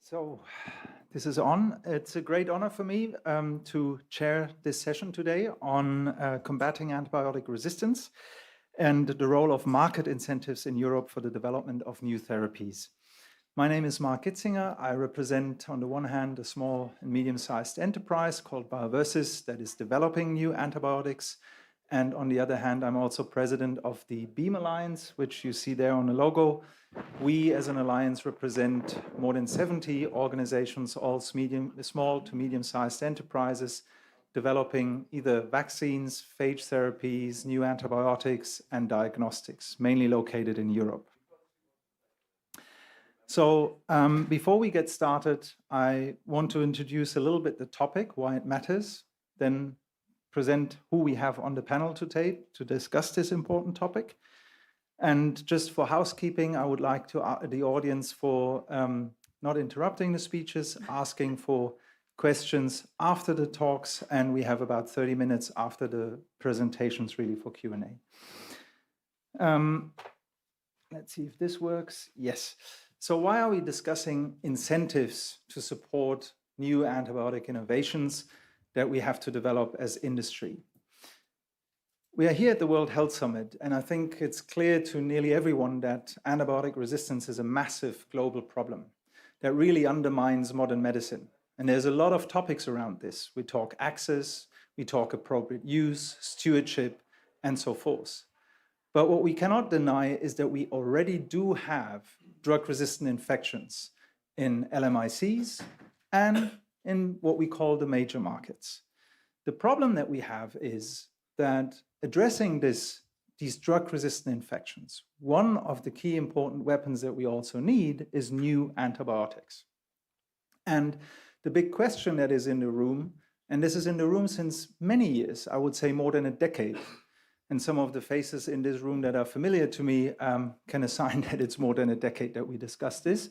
So this is on. It's a great honor for me to chair this session today on combating antibiotic resistance and the role of market incentives in Europe for the development of new therapies. My name is Mark Gitzinger. I represent, on the one hand, a small and medium-sized enterprise called Bioversis that is developing new antibiotics. And on the other hand, I'm also president of the BEAM Alliance, which you see there on the logo. We, as an alliance, represent more than 70 organizations, all small to medium-sized enterprises, developing either vaccines, phage therapies, new antibiotics, and diagnostics, mainly located in Europe. So before we get started, I want to introduce a little bit the topic, why it matters, then present who we have on the panel today to discuss this important topic. And just for housekeeping, I would like to the audience for not interrupting the speeches, asking for questions after the talks, and we have about 30 minutes after the presentations really for Q&A. Let's see if this works. Yes. So why are we discussing incentives to support new antibiotic innovations that we have to develop as industry? We are here at the World Health Summit, and I think it's clear to nearly everyone that antibiotic resistance is a massive global problem that really undermines modern medicine. And there's a lot of topics around this. We talk access, we talk appropriate use, stewardship, and so forth. But what we cannot deny is that we already do have drug-resistant infections in LMICs and in what we call the major markets. The problem that we have is that addressing these drug-resistant infections, one of the key important weapons that we also need is new antibiotics. And the big question that is in the room, and this is in the room since many years, I would say more than a decade, and some of the faces in this room that are familiar to me can assign that it's more than a decade that we discussed this.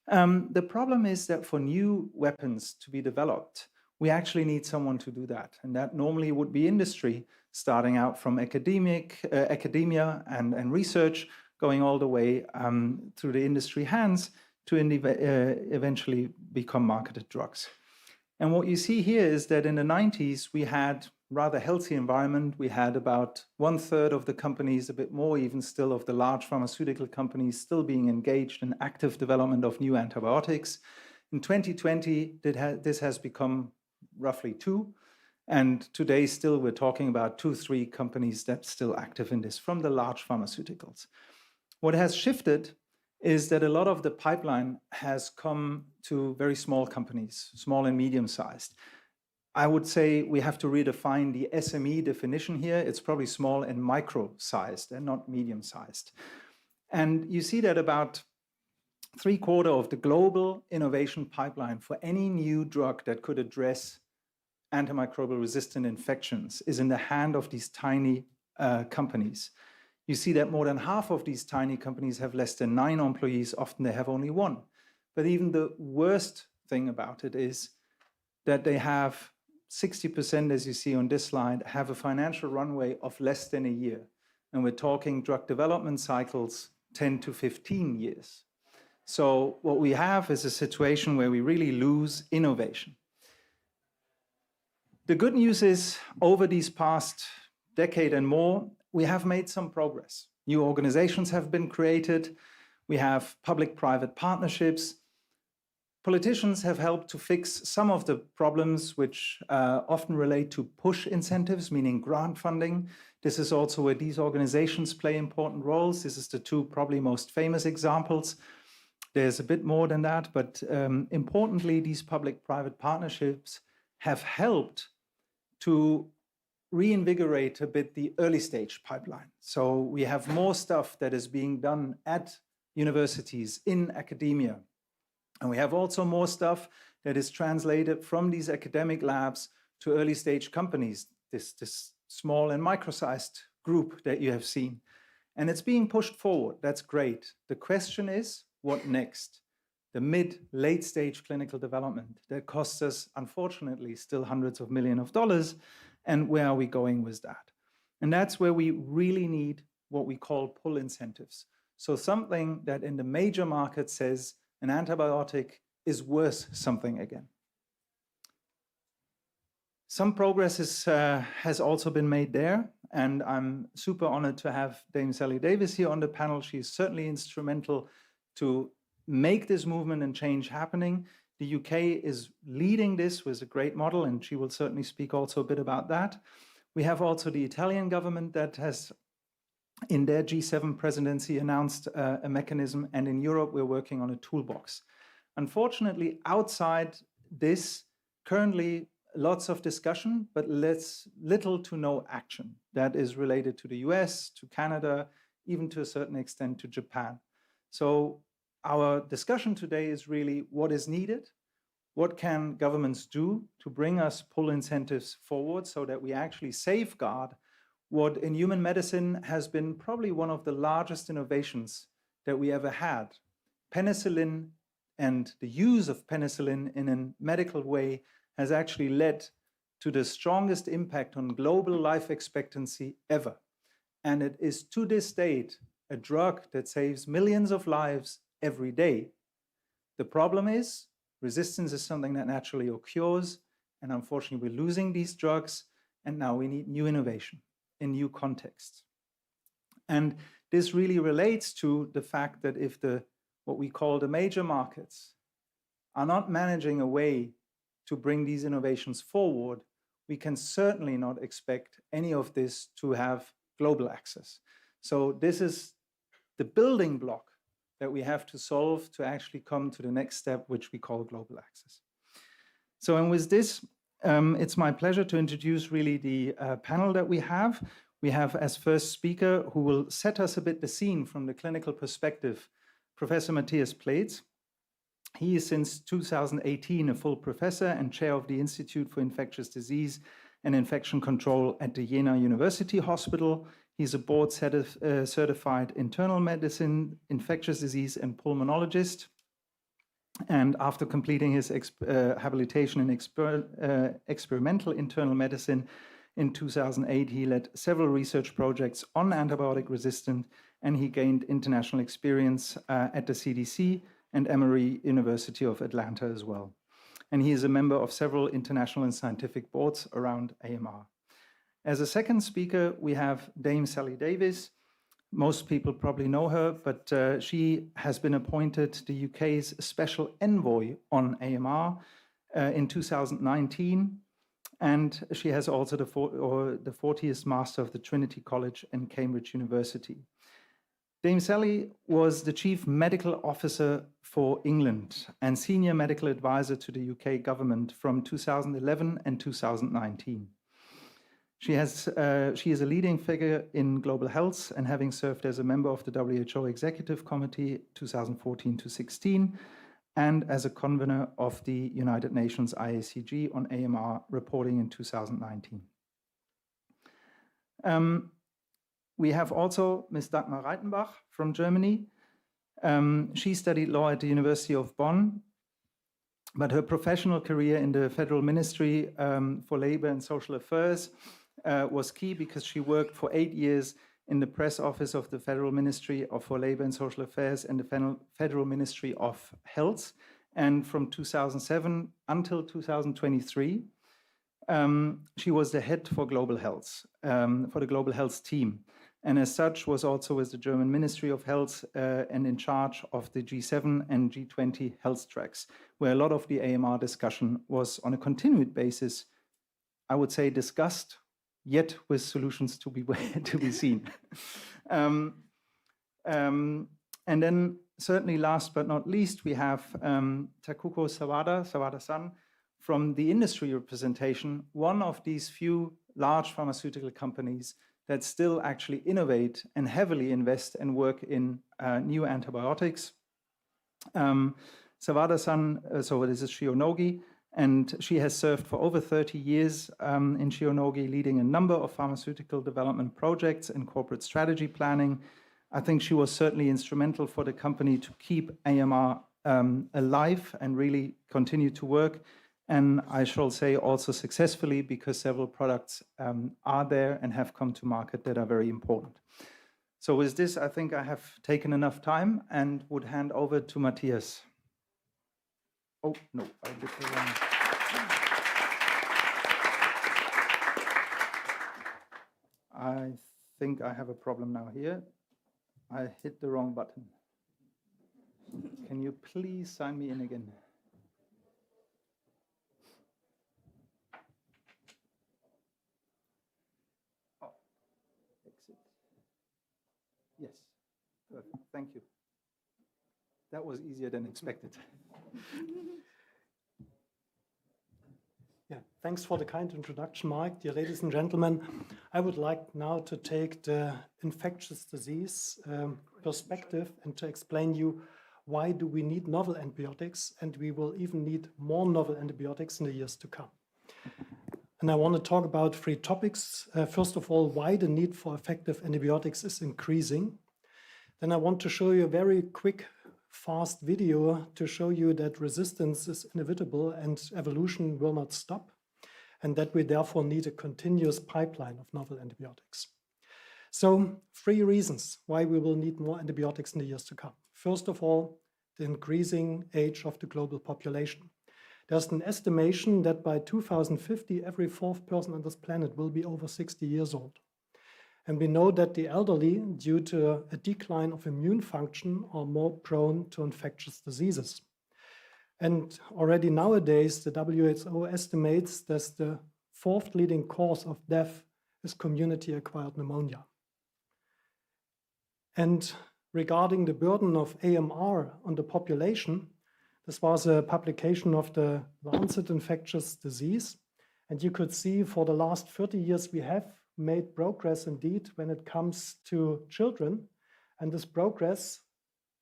The problem is that for new weapons to be developed, we actually need someone to do that. And that normally would be industry, starting out from academia and research, going all the way through the industry hands to eventually become marketed drugs. And what you see here is that in the 90s, we had rather healthy environment. We had about 1/3 of the companies, a bit more even still, of the large pharmaceutical companies still being engaged in active development of new antibiotics. In 2020, this has become roughly 2. And today still we're talking about 2-3 companies that's still active in this from the large pharmaceuticals. What has shifted is that a lot of the pipeline has come to very small companies, small and medium-sized. I would say we have to redefine the SME definition here. It's probably small and micro-sized and not medium-sized. And you see that about 3/4 of the global innovation pipeline for any new drug that could address antimicrobial resistant infections is in the hand of these tiny companies. You see that more than half of these tiny companies have less than 9 employees. Often they have only 1. But even the worst thing about it is that they have 60%, as you see on this slide, have a financial runway of less than a year. And we're talking drug development cycles 10 to 15 years. So what we have is a situation where we really lose innovation. The good news is, over these past decade and more, we have made some progress. New organizations have been created. We have public-private partnerships. Politicians have helped to fix some of the problems which often relate to push incentives, meaning grant funding. This is also where these organizations play important roles. This is the 2 probably most famous examples. There's a bit more than that, but importantly, these public-private partnerships have helped to reinvigorate a bit the early stage pipeline. So we have more stuff that is being done at universities, in academia. And we have also more stuff that is translated from these academic labs to early stage companies, this small and micro-sized group that you have seen. And it's being pushed forward. That's great. The question is, what next? The mid-late stage clinical development that costs us, unfortunately, still hundreds of millions of dollars. And where are we going with that? And that's where we really need what we call pull incentives. So something that in the major market says an antibiotic is worth something again. Some progress has also been made there, and I'm super honored to have Dame Sally Davies here on the panel. She's certainly instrumental to make this movement and change happening. The UK is leading this with a great model, and she will certainly speak also a bit about that. We have also the Italian government that has, in their G7 presidency, announced a mechanism, and in Europe, we're working on a toolbox. Unfortunately, outside this, currently, lots of discussion, but little to no action that is related to the US, to Canada, even to a certain extent to Japan. So our discussion today is really what is needed, what can governments do to bring us pull incentives forward so that we actually safeguard what in human medicine has been probably one of the largest innovations that we ever had. Penicillin and the use of penicillin in a medical way has actually led to the strongest impact on global life expectancy ever. And it is to this date a drug that saves millions of lives every day. The problem is resistance is something that naturally occurs, and unfortunately we're losing these drugs, and now we need new innovation in new contexts. And this really relates to the fact that if what we call the major markets are not managing a way to bring these innovations forward, we can certainly not expect any of this to have global access. So this is the building block that we have to solve to actually come to the next step, which we call global access. So, and with this, it's my pleasure to introduce really the panel that we have. We have as first speaker, who will set us a bit the scene from the clinical perspective, Professor Matthias Pleetz. He is since 2018 a full professor and chair of the Institute for Infectious Disease and Infection Control at the Jena University Hospital. He's a board certified internal medicine, infectious disease, and pulmonologist. And after completing his habilitation in experimental internal medicine in 2008, he led several research projects on antibiotic resistance, and he gained international experience at the CDC and Emory University of Atlanta as well. And he is a member of several international and scientific boards around AMR. As a second speaker, we have Dame Sally Davies. Most people probably know her, but she has been appointed the UK's special envoy on AMR in 2019. And she has also the 40th Master of the Trinity College and Cambridge University. Dame Sally was the Chief Medical Officer for England and Senior Medical Advisor to the UK government from 2011 and 2019. She is a leading figure in global health, and having served as a member of the WHO Executive Committee 2014 to 16, and as a convener of the United Nations IACG on AMR reporting in 2019. We have also Ms. Dagmar Reitenbach from Germany. She studied law at the University of Bonn, but her professional career in the Federal Ministry for Labor and Social Affairs was key because she worked for 8 years in the press office of the Federal Ministry for Labor and Social Affairs and the Federal Ministry of Health. And from 2007 until 2023, she was the head for global health, for the global health team. And as such was also with the German Ministry of Health and in charge of the G7 and G20 health tracks, where a lot of the AMR discussion was on a continued basis, I would say, discussed, yet with solutions to be seen. And then certainly last but not least, we have Takuko Sawada-san from the industry representation, one of these few large pharmaceutical companies that still actually innovate and heavily invest and work in new antibiotics. Sawada-san, so this is Shionogi, and she has served for over 30 years in Shionogi, leading a number of pharmaceutical development projects and corporate strategy planning. I think she was certainly instrumental for the company to keep AMR alive and really continue to work. And I shall say also successfully, because several products are there and have come to market that are very important. So with this, I think I have taken enough time and would hand over to Matthias. Oh, no, I did the wrong. I think I have a problem now here. I hit the wrong button. Can you please sign me in again? Oh, exit. Yes, perfect. Thank you. That was easier than expected. Yeah, thanks for the kind introduction, Mike. Dear ladies and gentlemen, I would like now to take the infectious disease perspective and to explain you why do we need novel antibiotics, and we will even need more novel antibiotics in the years to come. And I want to talk about 3 topics. First of all, why the need for effective antibiotics is increasing. Then I want to show you a very quick, fast video to show you that resistance is inevitable and evolution will not stop, and that we therefore need a continuous pipeline of novel antibiotics. So 3 reasons why we will need more antibiotics in the years to come. First of all, the increasing age of the global population. There's an estimation that by 2050, every 4th person on this planet will be over 60 years old. And we know that the elderly, due to a decline of immune function, are more prone to infectious diseases. And already nowadays, the WHO estimates that the 4th leading cause of death is community-acquired pneumonia. And regarding the burden of AMR on the population, this was a publication of the Lancet Infectious Disease. And you could see for the last 30 years, we have made progress indeed when it comes to children. And this progress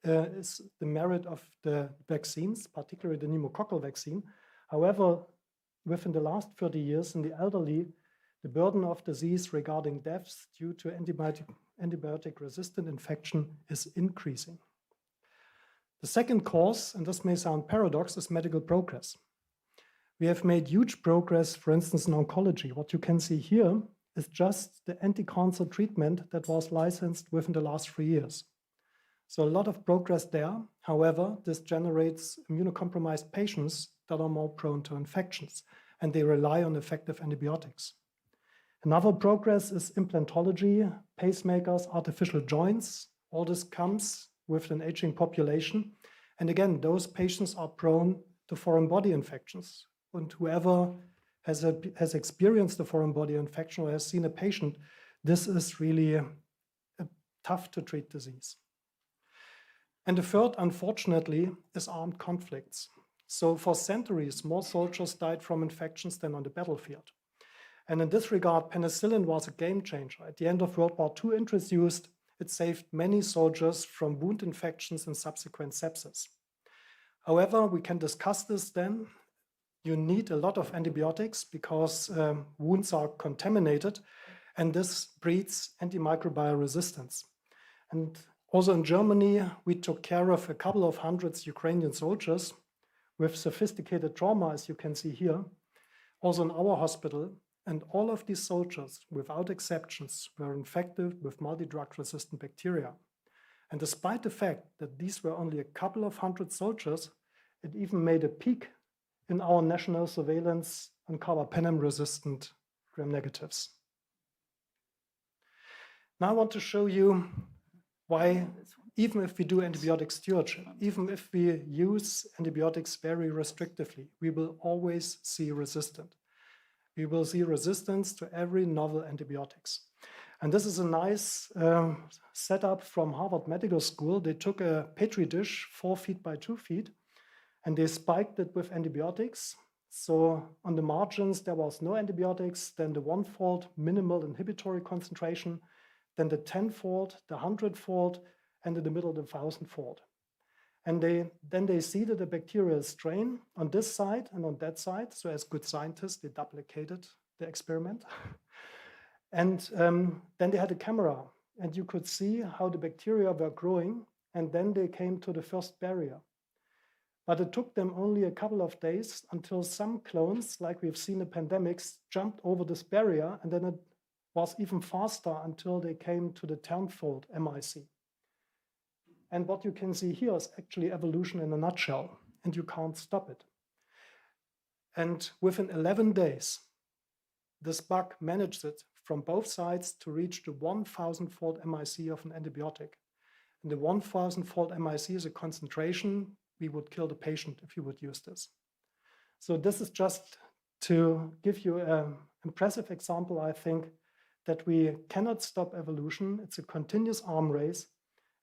is the merit of the vaccines, particularly the pneumococcal vaccine. However, within the last 30 years in the elderly, the burden of disease regarding deaths due to antibiotic-resistant infection is increasing. The second cause, and this may sound paradox, is medical progress. We have made huge progress, for instance, in oncology. What you can see here is just the anti-cancer treatment that was licensed within the last 3 years. So a lot of progress there. However, this generates immunocompromised patients that are more prone to infections, and they rely on effective antibiotics. Another progress is implantology, pacemakers, artificial joints. All this comes with an aging population. And again, those patients are prone to foreign body infections. And whoever has experienced a foreign body infection or has seen a patient, this is really a tough to treat disease. And the third, unfortunately, is armed conflicts. So for centuries, more soldiers died from infections than on the battlefield. And in this regard, penicillin was a game changer. At the end of World War II introduced, it saved many soldiers from wound infections and subsequent sepsis. However, we can discuss this then. You need a lot of antibiotics because wounds are contaminated, and this breeds antimicrobial resistance. And also in Germany, we took care of a couple of hundreds Ukrainian soldiers with sophisticated trauma, as you can see here, also in our hospital. And all of these soldiers, without exceptions, were infected with multi-drug resistant bacteria. And despite the fact that these were only a couple of hundred soldiers, it even made a peak in our national surveillance on carbapenem-resistant gram-negatives. Now I want to show you why, even if we do antibiotic stewardship, even if we use antibiotics very restrictively, we will always see resistance. We will see resistance to every novel antibiotics. And this is a nice setup from Harvard Medical School. They took a petri dish 4 feet by 2 feet, and they spiked it with antibiotics. So on the margins, there was no antibiotics, then the 1-fold minimal inhibitory concentration, then the 10-fold, the 100-fold, and in the middle, the 1,000-fold. And then they seeded a bacterial strain on this side and on that side. So as good scientists, they duplicated the experiment. And then they had a camera, and you could see how the bacteria were growing. And then they came to the first barrier. But it took them only a couple of days until some clones, like we've seen in pandemics, jumped over this barrier. And then it was even faster until they came to the 10-fold MIC. And what you can see here is actually evolution in a nutshell, and you can't stop it. And within 11 days, this bug managed it from both sides to reach the 1,000-fold MIC of an antibiotic. And the 1,000-fold MIC is a concentration we would kill the patient if you would use this. So this is just to give you an impressive example, I think, that we cannot stop evolution. It's a continuous arm race,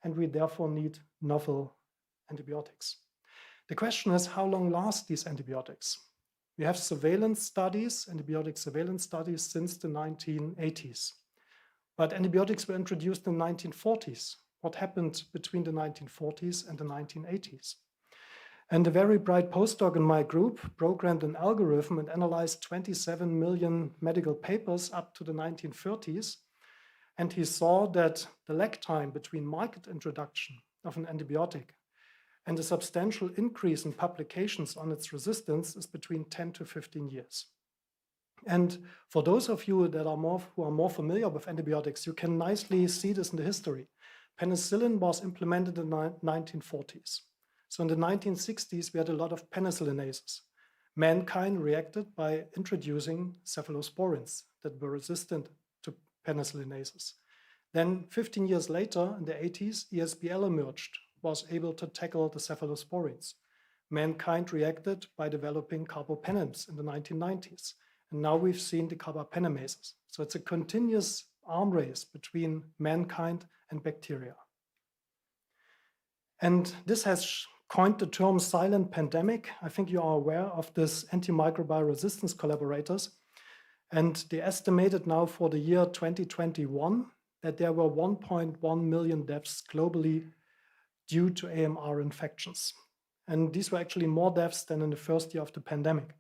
and we therefore need novel antibiotics. The question is, how long last these antibiotics? We have surveillance studies, antibiotic surveillance studies since the 1980s. But antibiotics were introduced in the 1940s. What happened between the 1940s and the 1980s? And a very bright postdoc in my group programmed an algorithm and analyzed 27 million medical papers up to the 1930s. And he saw that the lag time between market introduction of an antibiotic and a substantial increase in publications on its resistance is between 10 to 15 years. And for those of you that who are more familiar with antibiotics, you can nicely see this in the history. Penicillin was implemented in the 1940s. So in the 1960s, we had a lot of penicillinases. Mankind reacted by introducing cephalosporins that were resistant to penicillinases. Then 15 years later, in the 80s, ESBL emerged, was able to tackle the cephalosporins. Mankind reacted by developing carbapenems in the 1990s. And now we've seen the carbapenemases. So it's a continuous arm race between mankind and bacteria. And this has coined the term silent pandemic. I think you are aware of this antimicrobial resistance collaborators. And they estimated now for the year 2021 that there were 1.1 million deaths globally due to AMR infections. And these were actually more deaths than in the first year of the pandemic.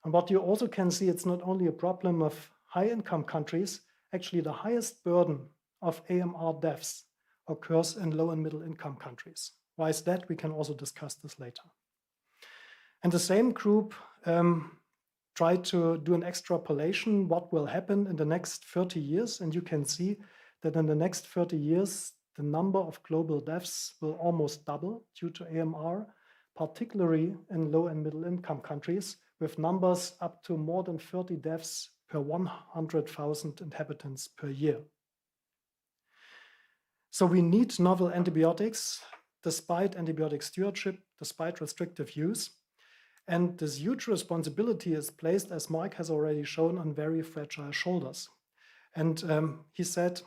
And what you also can see, it's not only a problem of high-income countries, actually the highest burden of AMR deaths occurs in low and middle income countries. Why is that? We can also discuss this later. And the same group tried to do an extrapolation, what will happen in the next 30 years. And you can see that in the next 30 years, the number of global deaths will almost double due to AMR, particularly in low and middle income countries, with numbers up to more than 30 deaths per 100,000 inhabitants per year. So we need novel antibiotics, despite antibiotic stewardship, despite restrictive use. And this huge responsibility is placed, as Mark has already shown, on very fragile shoulders. And he said,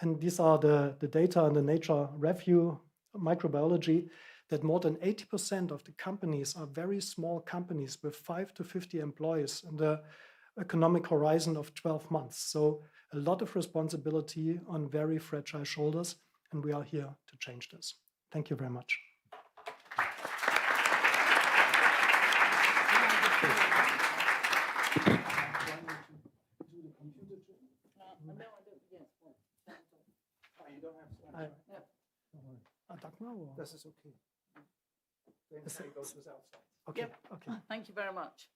and these are the data in the Nature Review Microbiology, that more than 80% of the companies are very small companies with 5 to 50 employees in the economic horizon of 12 months. So a lot of responsibility on very fragile shoulders, and we are here to change this. Thank you very much. This is okay. Okay. Yep. Okay. Thank you very much.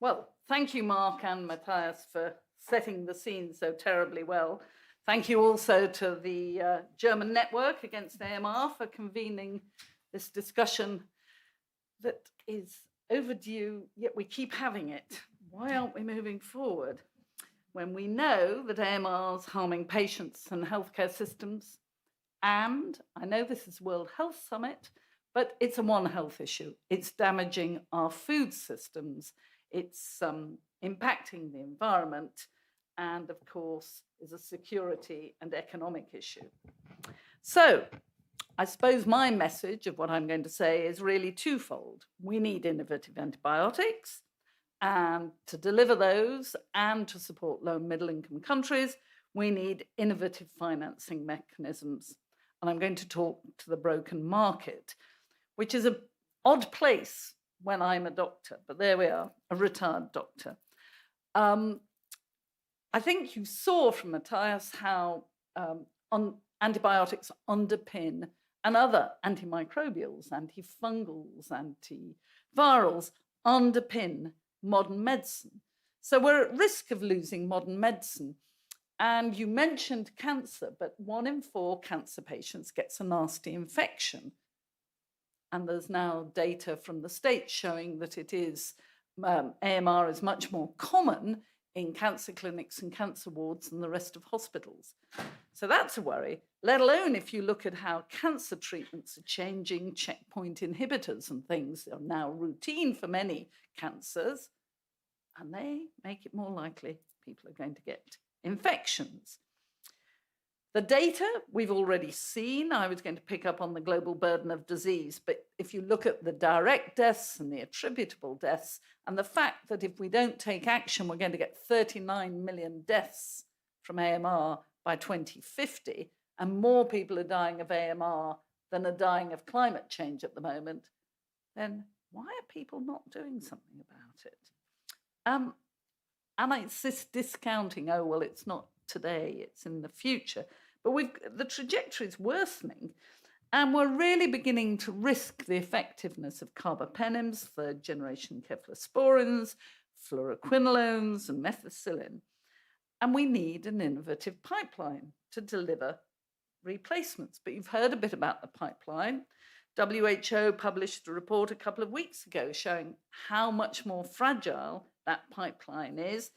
Well, thank you, Mark and Matthias, for setting the scene so terribly well. Thank you also to the German Network Against AMR for convening this discussion that is overdue, yet we keep having it. Why aren't we moving forward when we know that AMR is harming patients and healthcare systems? And I know this is World Health Summit, but it's a One Health issue. It's damaging our food systems. It's impacting the environment, and of course, is a security and economic issue. So I suppose my message of what I'm going to say is really twofold. We need innovative antibiotics, and to deliver those and to support low and middle income countries, we need innovative financing mechanisms. And I'm going to talk to the broken market, which is an odd place when I'm a doctor, but there we are, a retired doctor. I think you saw from Matthias how antibiotics underpin and other antimicrobials, antifungals, antivirals underpin modern medicine. So we're at risk of losing modern medicine. And you mentioned cancer, but 1 in 4 cancer patients gets a nasty infection. And there's now data from the States showing that it is AMR is much more common in cancer clinics and cancer wards than the rest of hospitals. So that's a worry, let alone if you look at how cancer treatments are changing. Checkpoint inhibitors and things are now routine for many cancers, and they make it more likely people are going to get infections. The data we've already seen. I was going to pick up on the global burden of disease, but if you look at the direct deaths and the attributable deaths, and the fact that if we don't take action, we're going to get 39 million deaths from AMR by 2050, and more people are dying of AMR than are dying of climate change at the moment, then why are people not doing something about it? And it's this discounting, oh, well, it's not today, it's in the future. But the trajectory is worsening, and we're really beginning to risk the effectiveness of carbapenems, third-generation cephalosporins, fluoroquinolones, and methicillin. And we need an innovative pipeline to deliver replacements. But you've heard a bit about the pipeline. WHO published a report a couple of weeks ago showing how much more fragile that pipeline is,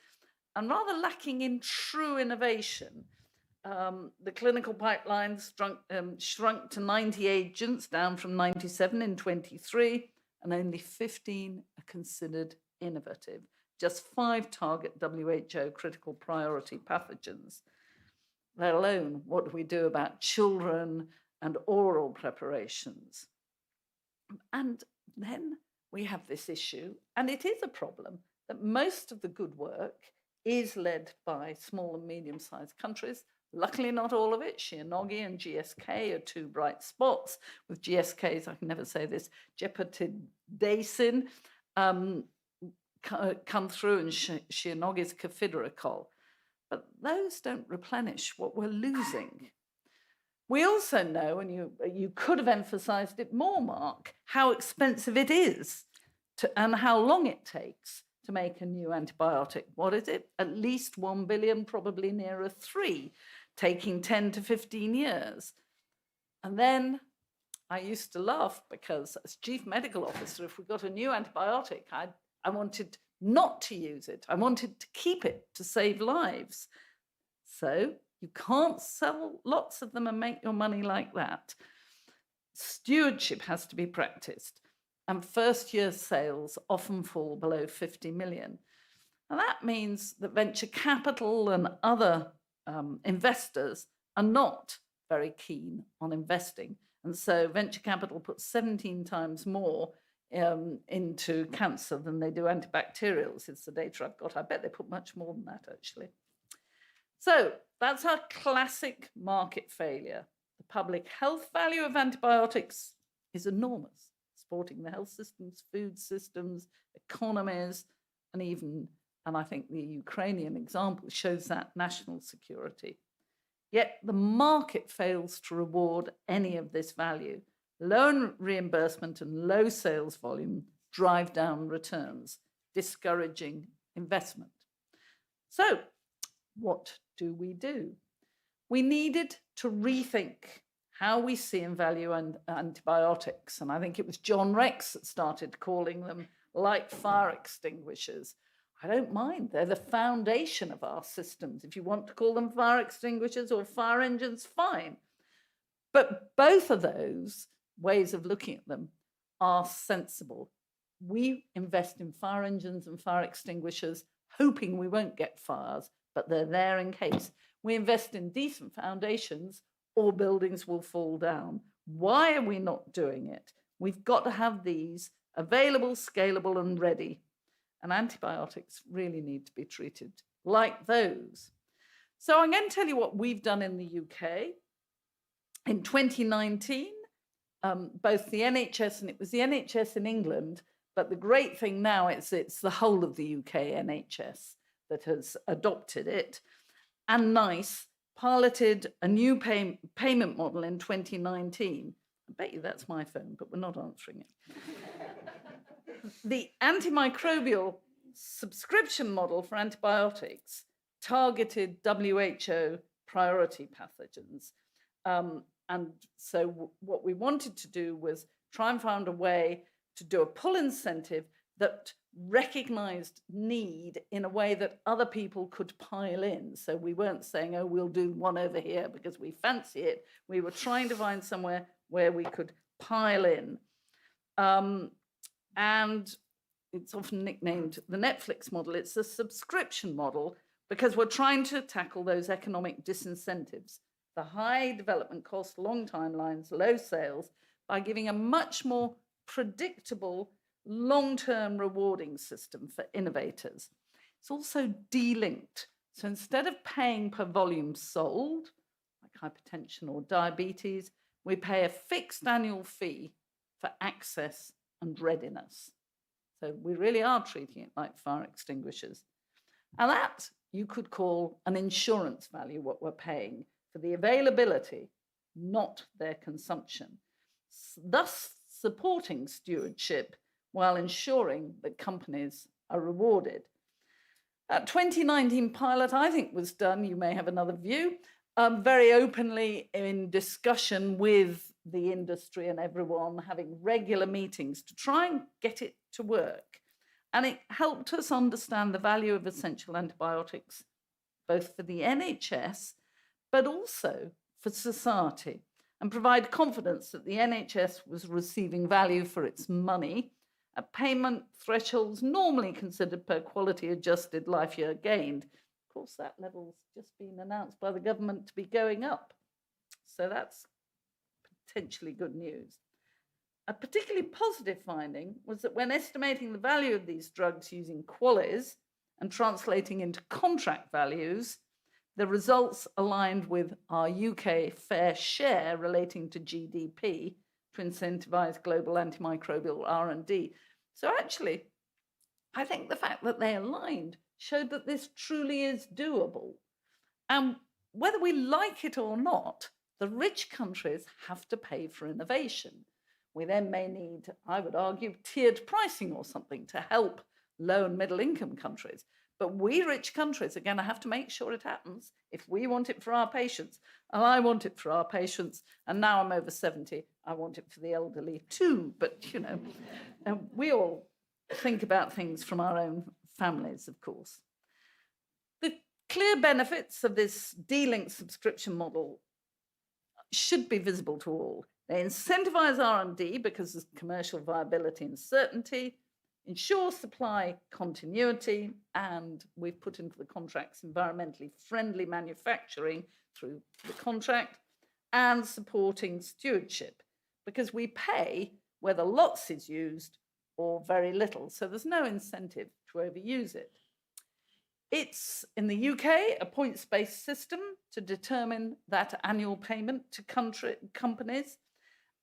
and rather lacking in true innovation. The clinical pipeline shrunk to 90 agents, down from 97 in 23, and only 15 are considered innovative. Just 5 target WHO critical priority pathogens. Let alone what do we do about children and oral preparations. And then we have this issue, and it is a problem, that most of the good work is led by small and medium-sized countries. Luckily, not all of it. Shionogi and GSK are 2 bright spots. With GSK's, I can never say this, gepotidacin come through, and Shionogi's cafidrocol. But those don't replenish what we're losing. We also know, and you could have emphasized it more, Mark, how expensive it is and how long it takes to make a new antibiotic. What is it? At least 1 billion, probably nearer 3, taking 10 to 15 years. And then I used to laugh because as chief medical officer, if we got a new antibiotic, I wanted not to use it. I wanted to keep it to save lives. So you can't sell lots of them and make your money like that. Stewardship has to be practiced, and first-year sales often fall below 50 million. And that means that venture capital and other investors are not very keen on investing. And so venture capital puts 17 times more into cancer than they do antibacterials. It's the data I've got. I bet they put much more than that, actually. So that's our classic market failure. The public health value of antibiotics is enormous, supporting the health systems, food systems, economies, and even, and I think the Ukrainian example shows that, national security. Yet the market fails to reward any of this value. Low reimbursement and low sales volume drive down returns, discouraging investment. So what do? We needed to rethink how we see and value antibiotics. And I think it was John Rex that started calling them like fire extinguishers. I don't mind. They're the foundation of our systems. If you want to call them fire extinguishers or fire engines, fine. But both of those ways of looking at them are sensible. We invest in fire engines and fire extinguishers, hoping we won't get fires, but they're there in case. We invest in decent foundations, or buildings will fall down. Why are we not doing it? We've got to have these available, scalable, and ready. And antibiotics really need to be treated like those. So I'm going to tell you what we've done in the UK. In 2019, both the NHS, and it was the NHS in England, but the great thing now is it's the whole of the UK NHS that has adopted it, and NICE piloted a new payment model in 2019. I bet you that's my phone, but we're not answering it. The antimicrobial subscription model for antibiotics targeted WHO priority pathogens. And so what we wanted to do was try and find a way to do a pull incentive that recognized need in a way that other people could pile in. So we weren't saying, oh, we'll do one over here because we fancy it. We were trying to find somewhere where we could pile in. And it's often nicknamed the Netflix model. It's a subscription model because we're trying to tackle those economic disincentives, the high development costs, long timelines, low sales, by giving a much more predictable, long-term rewarding system for innovators. It's also delinked. So instead of paying per volume sold, like hypertension or diabetes, we pay a fixed annual fee for access and readiness. So we really are treating it like fire extinguishers. And that you could call an insurance value, what we're paying for the availability, not their consumption, thus supporting stewardship while ensuring that companies are rewarded. A 2019 pilot, I think, was done, you may have another view, very openly in discussion with the industry and everyone, having regular meetings to try and get it to work. And it helped us understand the value of essential antibiotics, both for the NHS, but also for society, and provide confidence that the NHS was receiving value for its money at payment thresholds normally considered per quality adjusted life year gained. Of course, that level's just been announced by the government to be going up. So that's potentially good news. A particularly positive finding was that when estimating the value of these drugs using QALYs and translating into contract values, the results aligned with our UK fair share relating to GDP to incentivize global antimicrobial R&D. So actually, I think the fact that they aligned showed that this truly is doable. And whether we like it or not, the rich countries have to pay for innovation. We then may need, I would argue, tiered pricing or something to help low and middle income countries. But we rich countries are going to have to make sure it happens if we want it for our patients. And I want it for our patients. And now I'm over 70. I want it for the elderly too. But, you know, we all think about things from our own families, of course. The clear benefits of this delinked subscription model should be visible to all. They incentivize R&D because of commercial viability and certainty, ensure supply continuity, and we've put into the contracts environmentally friendly manufacturing through the contract, and supporting stewardship because we pay whether lots is used or very little. So there's no incentive to overuse it. It's, in the UK, a points-based system to determine that annual payment to companies,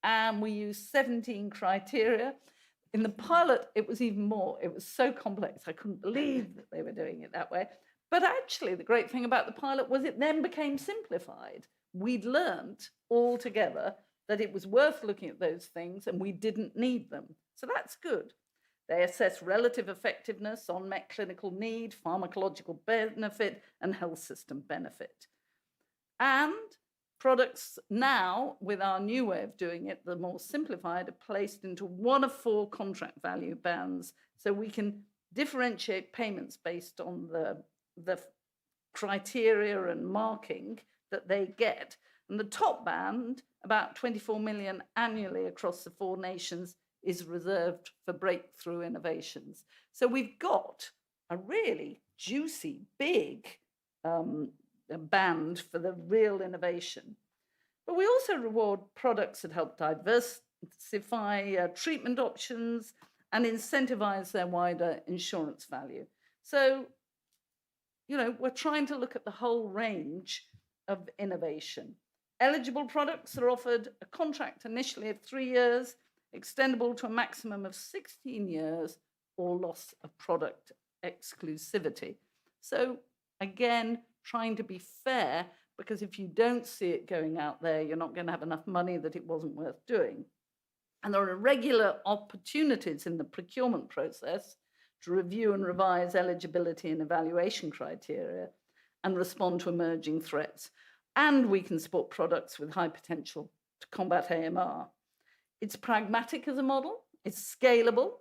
and we use 17 criteria. In the pilot, it was even more. It was so complex. I couldn't believe that they were doing it that way. But actually, the great thing about the pilot was it then became simplified. We'd learned all together that it was worth looking at those things and we didn't need them. So that's good. They assess relative effectiveness, unmet clinical need, pharmacological benefit, and health system benefit. And products now, with our new way of doing it, the more simplified, are placed into one of 4 contract value bands, so we can differentiate payments based on the criteria and marking that they get. And the top band, about 24 million annually across the 4 nations, is reserved for breakthrough innovations. So we've got a really juicy, big band for the real innovation. But we also reward products that help diversify treatment options and incentivize their wider insurance value. So, you know, we're trying to look at the whole range of innovation. Eligible products are offered a contract initially of 3 years, extendable to a maximum of 16 years, or loss of product exclusivity. So again, trying to be fair, because if you don't see it going out there, you're not going to have enough money that it wasn't worth doing. And there are regular opportunities in the procurement process to review and revise eligibility and evaluation criteria and respond to emerging threats. And we can support products with high potential to combat AMR. It's pragmatic as a model, it's scalable,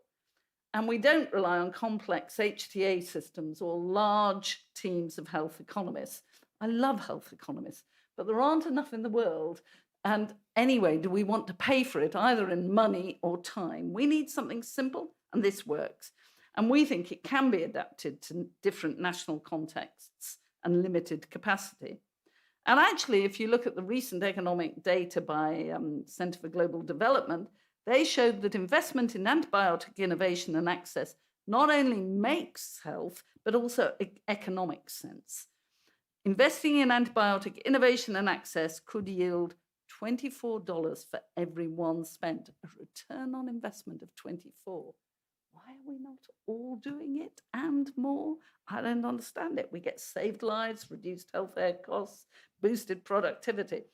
And we don't rely on complex HTA systems or large teams of health economists. I love health economists, but there aren't enough in the world. And anyway, do we want to pay for it either in money or time? We need something simple, and this works. And we think it can be adapted to different national contexts and limited capacity. And actually, if you look at the recent economic data by Centre for Global Development, they showed that investment in antibiotic innovation and access not only makes health, but also economic sense. Investing in antibiotic innovation and access could yield $24 for every one spent, a return on investment of 24. Why are we not all doing it and more? I don't understand it. We get saved lives, reduced healthcare costs, boosted productivity.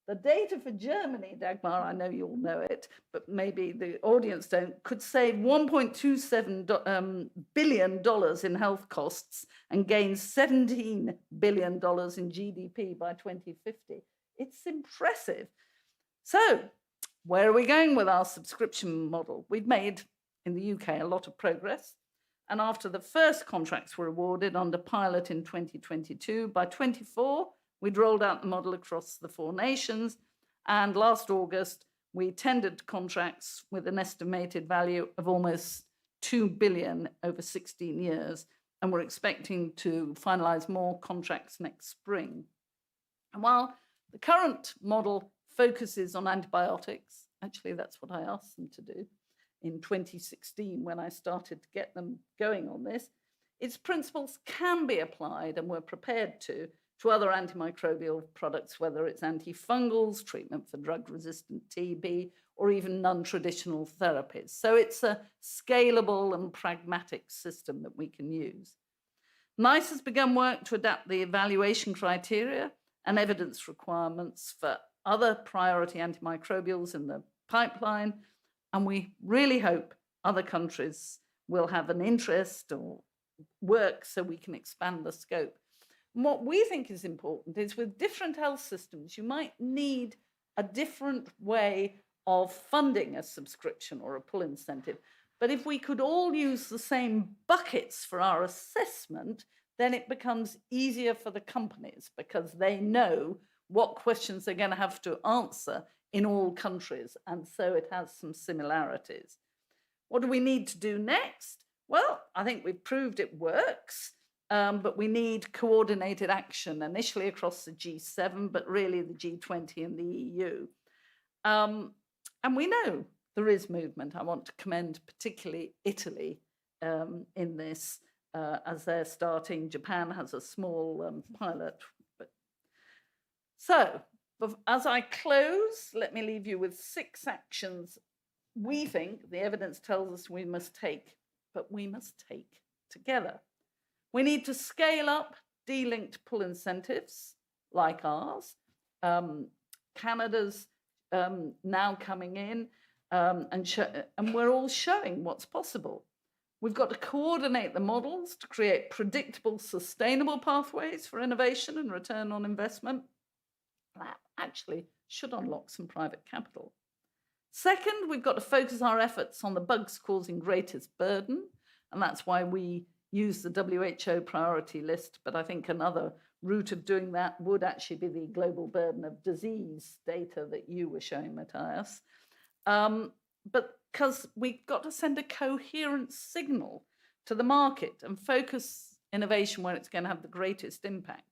The data for Germany, Dagmar, I know you all know it, but maybe the audience don't, could save $1.27 billion in health costs and gain $17 billion in GDP by 2050. It's impressive. So where are we going with our subscription model? We've made, in the UK, a lot of progress. And after the first contracts were awarded under pilot in 2022, by 24, we'd rolled out the model across the 4 nations. And last August, we tendered contracts with an estimated value of almost 2 billion over 16 years. And we're expecting to finalize more contracts next spring. And while the current model focuses on antibiotics, actually that's what I asked them to do in 2016 when I started to get them going on this, its principles can be applied, and we're prepared to other antimicrobial products, whether it's antifungals, treatment for drug-resistant TB, or even non-traditional therapies. So it's a scalable and pragmatic system that we can use. NICE has begun work to adapt the evaluation criteria and evidence requirements for other priority antimicrobials in the pipeline, and we really hope other countries will have an interest or work so we can expand the scope. And what we think is important is with different health systems, you might need a different way of funding a subscription or a pull incentive. But if we could all use the same buckets for our assessment, then it becomes easier for the companies because they know what questions they're going to have to answer in all countries. And so it has some similarities. What do we need to do next? Well, I think we've proved it works, but we need coordinated action, initially across the G7, but really the G20 and the EU. And we know there is movement. I want to commend particularly Italy in this, as they're starting. Japan has a small pilot. So, as I close, let me leave you with 6 actions we think the evidence tells us we must take, but we must take together. We need to scale up delinked pull incentives like ours. Canada's now coming in, and we're all showing what's possible. We've got to coordinate the models to create predictable, sustainable pathways for innovation and return on investment. That actually should unlock some private capital. Second, we've got to focus our efforts on the bugs causing greatest burden, and that's why we use the WHO priority list, but I think another route of doing that would actually be the global burden of disease data that you were showing, Matthias. But because we've got to send a coherent signal to the market and focus innovation where it's going to have the greatest impact.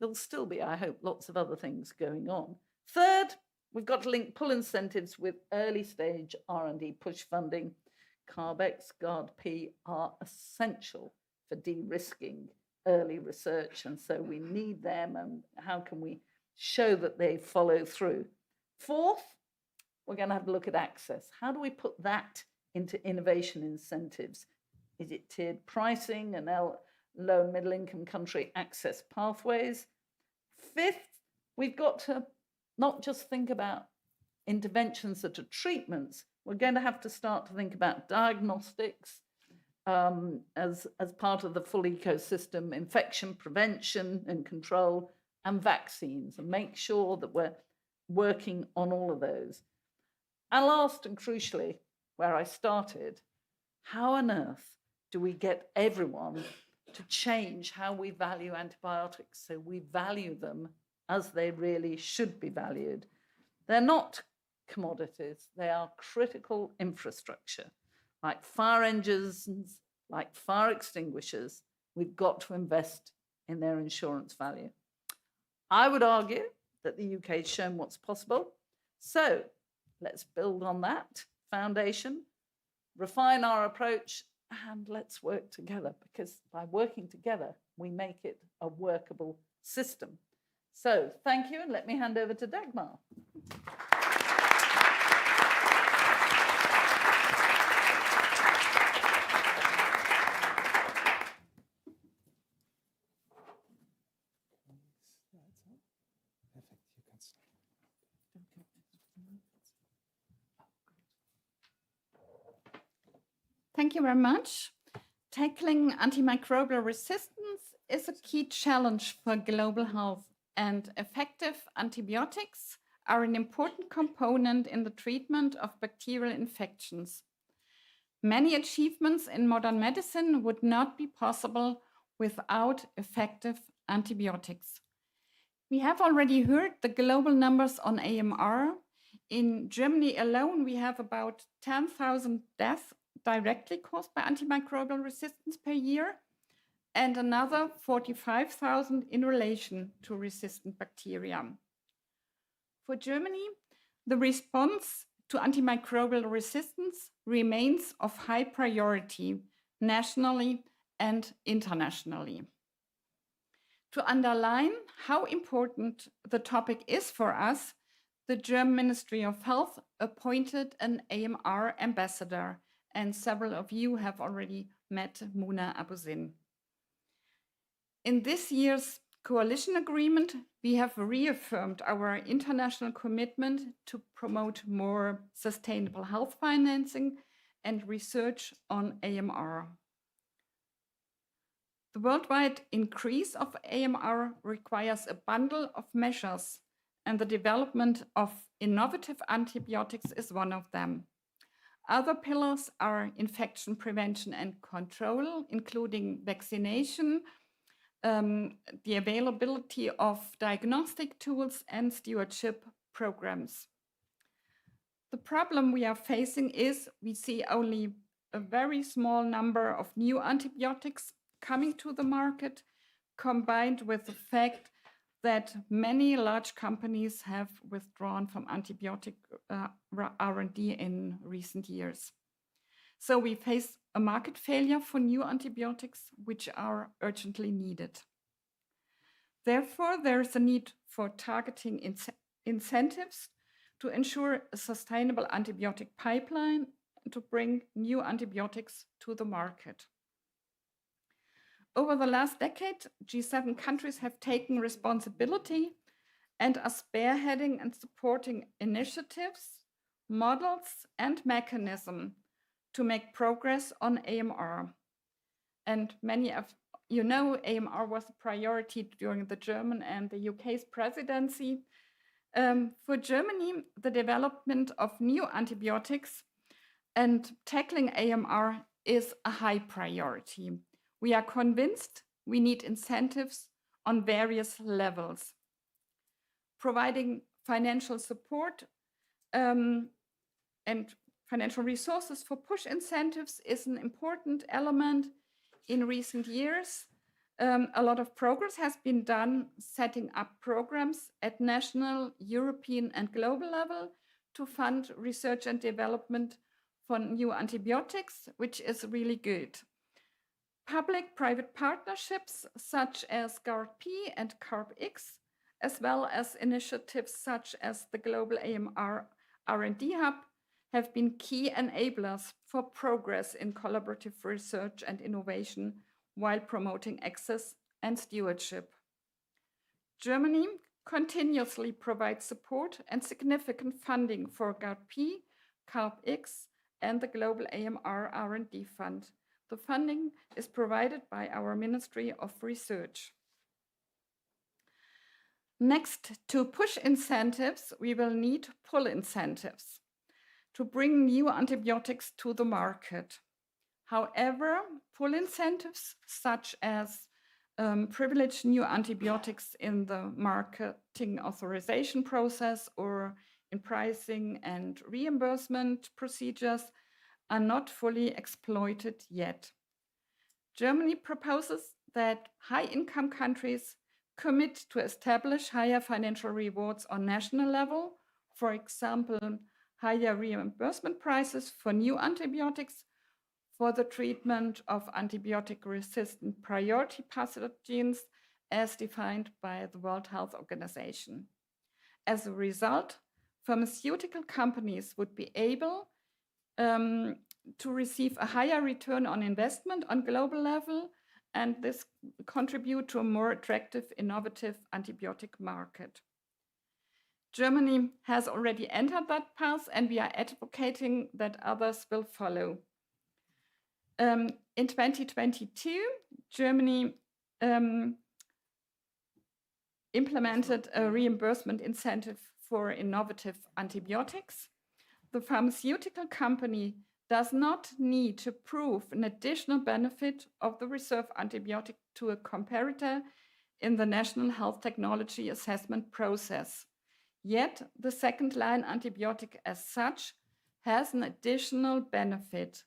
There'll still be, I hope, lots of other things going on. Third, we've got to link pull incentives with early stage R&D push funding. CARB-X, GARD-P are essential for de-risking early research, and so we need them, and how can we show that they follow through? Fourth, we're going to have to look at access. How do we put that into innovation incentives? Is it tiered pricing and low and middle income country access pathways? Fifth, we've got to not just think about interventions that are treatments. We're going to have to start to think about diagnostics as part of the full ecosystem, infection prevention and control, and vaccines, and make sure that we're working on all of those. And last and crucially, where I started, How on earth do we get everyone to change how we value antibiotics so we value them as they really should be valued? They're not commodities, they are critical infrastructure. Like fire engines, like fire extinguishers, we've got to invest in their insurance value. I would argue that the UK has shown what's possible. So let's build on that foundation, refine our approach, and let's work together, because by working together, we make it a workable system. So thank you, and let me hand over to Dagmar. Thank you very much. Tackling antimicrobial resistance is a key challenge for global health, and effective antibiotics are an important component in the treatment of bacterial infections. Many achievements in modern medicine would not be possible without effective antibiotics. We have already heard the global numbers on AMR. In Germany alone, we have about 10,000 deaths directly caused by antimicrobial resistance per year, and another 45,000 in relation to resistant bacteria. For Germany, the response to antimicrobial resistance remains of high priority nationally and internationally. To underline how important the topic is for us, the German Ministry of Health appointed an AMR ambassador, and several of you have already met Muna Abuzin. In this year's coalition agreement, we have reaffirmed our international commitment to promote more sustainable health financing and research on AMR. The worldwide increase of AMR requires a bundle of measures, and the development of innovative antibiotics is one of them. Other pillars are infection prevention and control, including vaccination, the availability of diagnostic tools, and stewardship programs. The problem we are facing is we see only a very small number of new antibiotics coming to the market, combined with the fact that many large companies have withdrawn from antibiotic R&D in recent years. So we face a market failure for new antibiotics, which are urgently needed. Therefore, there is a need for targeting incentives to ensure a sustainable antibiotic pipeline and to bring new antibiotics to the market. Over the last decade, G7 countries have taken responsibility and are spearheading and supporting initiatives, models, and mechanisms to make progress on AMR. And many of you know AMR was a priority during the German and the UK's presidency. For Germany, the development of new antibiotics and tackling AMR is a high priority. We are convinced we need incentives on various levels. Providing financial support and financial resources for push incentives is an important element. In recent years, a lot of progress has been done setting up programs at national, European, and global level to fund research and development for new antibiotics, which is really good. Public-private partnerships such as GARP and CARP-X, as well as initiatives such as the Global AMR R&D Hub, have been key enablers for progress in collaborative research and innovation while promoting access and stewardship. Germany continuously provides support and significant funding for GARP, CARP-X, and the Global AMR R&D Fund. The funding is provided by our Ministry of Research. Next to push incentives, we will need pull incentives to bring new antibiotics to the market. However, pull incentives such as privilege new antibiotics in the marketing authorization process or in pricing and reimbursement procedures are not fully exploited yet. Germany proposes that high-income countries commit to establish higher financial rewards on national level, for example, higher reimbursement prices for new antibiotics for the treatment of antibiotic-resistant priority pathogens as defined by the World Health Organization. As a result, pharmaceutical companies would be able to receive a higher return on investment on global level, and this contribute to a more attractive, innovative antibiotic market. Germany has already entered that path, and we are advocating that others will follow. In 2022, Germany implemented a reimbursement incentive for innovative antibiotics. The pharmaceutical company does not need to prove an additional benefit of the reserve antibiotic to a comparator in the National Health Technology Assessment process. Yet, the second-line antibiotic as such has an additional benefit,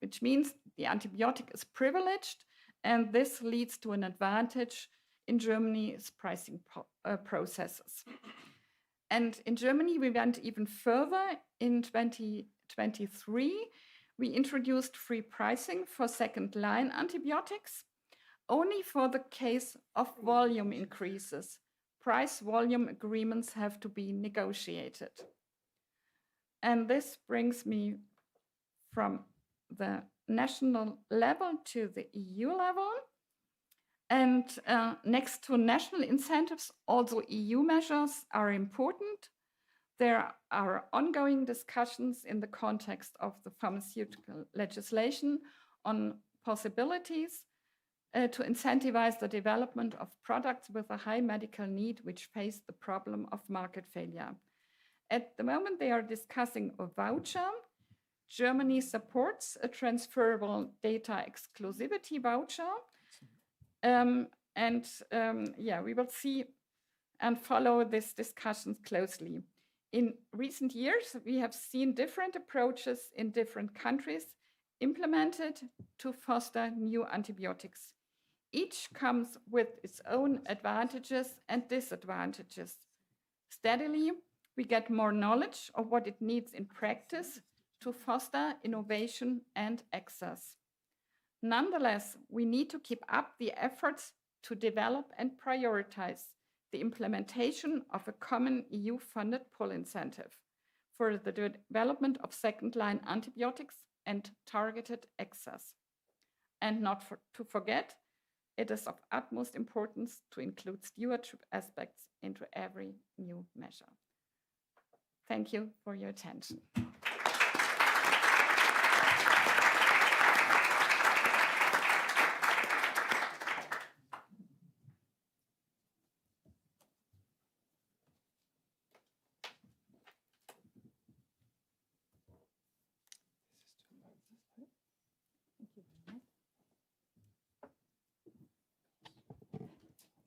which means the antibiotic is privileged, and this leads to an advantage in Germany's pricing processes. And in Germany, we went even further. In 2023, we introduced free pricing for second-line antibiotics, only for the case of volume increases. Price-volume agreements have to be negotiated. And this brings me from the national level to the EU level. And next to national incentives, also EU measures are important. There are ongoing discussions in the context of the pharmaceutical legislation on possibilities to incentivize the development of products with a high medical need which face the problem of market failure. At the moment, they are discussing a voucher. Germany supports a transferable data exclusivity voucher. We will see and follow these discussions closely. In recent years, we have seen different approaches in different countries implemented to foster new antibiotics. Each comes with its own advantages and disadvantages. Steadily, we get more knowledge of what it needs in practice to foster innovation and access. Nonetheless, we need to keep up the efforts to develop and prioritize the implementation of a common EU-funded pull incentive for the development of second-line antibiotics and targeted access. And not to forget, it is of utmost importance to include stewardship aspects into every new measure. Thank you for your attention.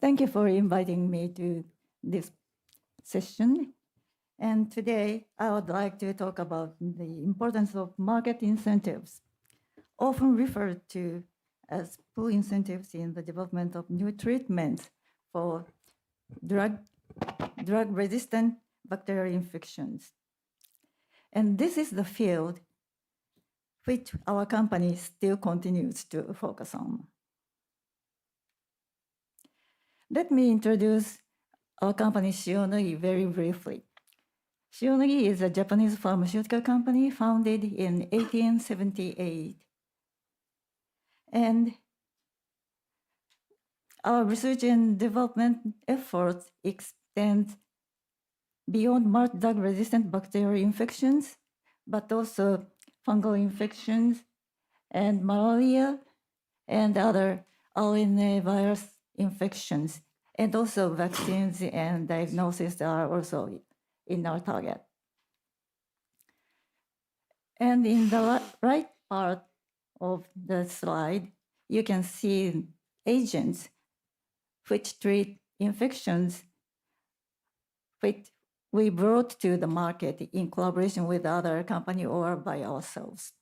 Thank you for inviting me to this session. And today, I would like to talk about the importance of market incentives, often referred to as pull incentives in the development of new treatments for drug-resistant bacterial infections. And this is the field which our company still continues to focus on. Let me introduce our company, Shionogi, very briefly. Shionogi is a Japanese pharmaceutical company founded in 1878. And our research and development efforts extend beyond drug-resistant bacterial infections, but also fungal infections and malaria and other RNA virus infections, and also vaccines and diagnosis are also in our target. And in the right part of the slide, you can see agents which treat infections which we brought to the market in collaboration with other company or by ourselves.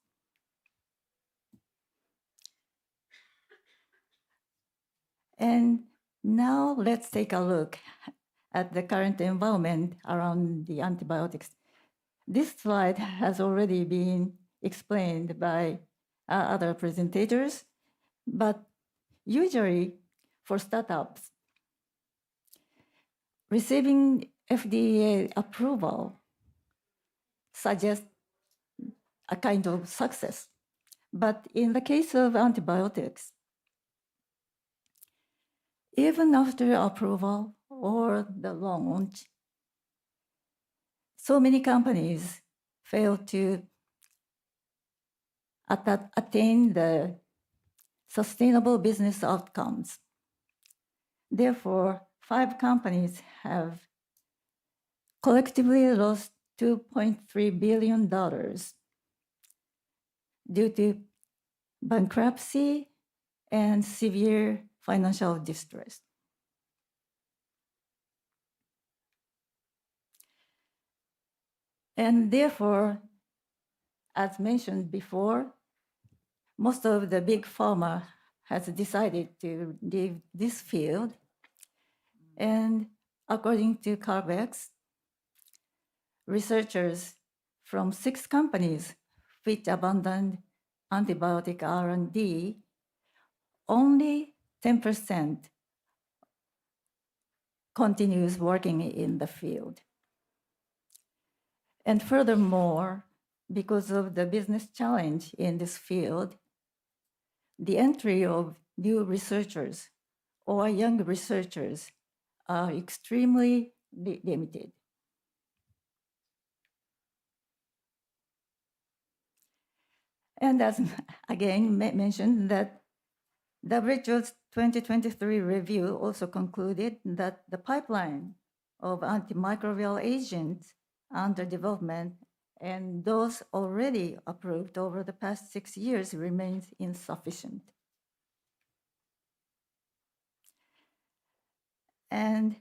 And now let's take a look at the current environment around the antibiotics. This slide has already been explained by other presentators, but usually for startups, receiving FDA approval suggests a kind of success. But in the case of antibiotics, even after approval or the launch, so many companies fail to attain the sustainable business outcomes. Therefore, 5 companies have collectively lost $2.3 billion due to bankruptcy and severe financial distress. And therefore, as mentioned before, most of the big pharma has decided to leave this field. And according to Carbex, researchers from 6 companies which abandoned antibiotic R&D, only 10% continues working in the field. And furthermore, because of the business challenge in this field, the entry of new researchers or young researchers are extremely limited. And as again mentioned, that WHO's 2023 review also concluded that the pipeline of antimicrobial agents under development and those already approved over the past 6 years remains insufficient. And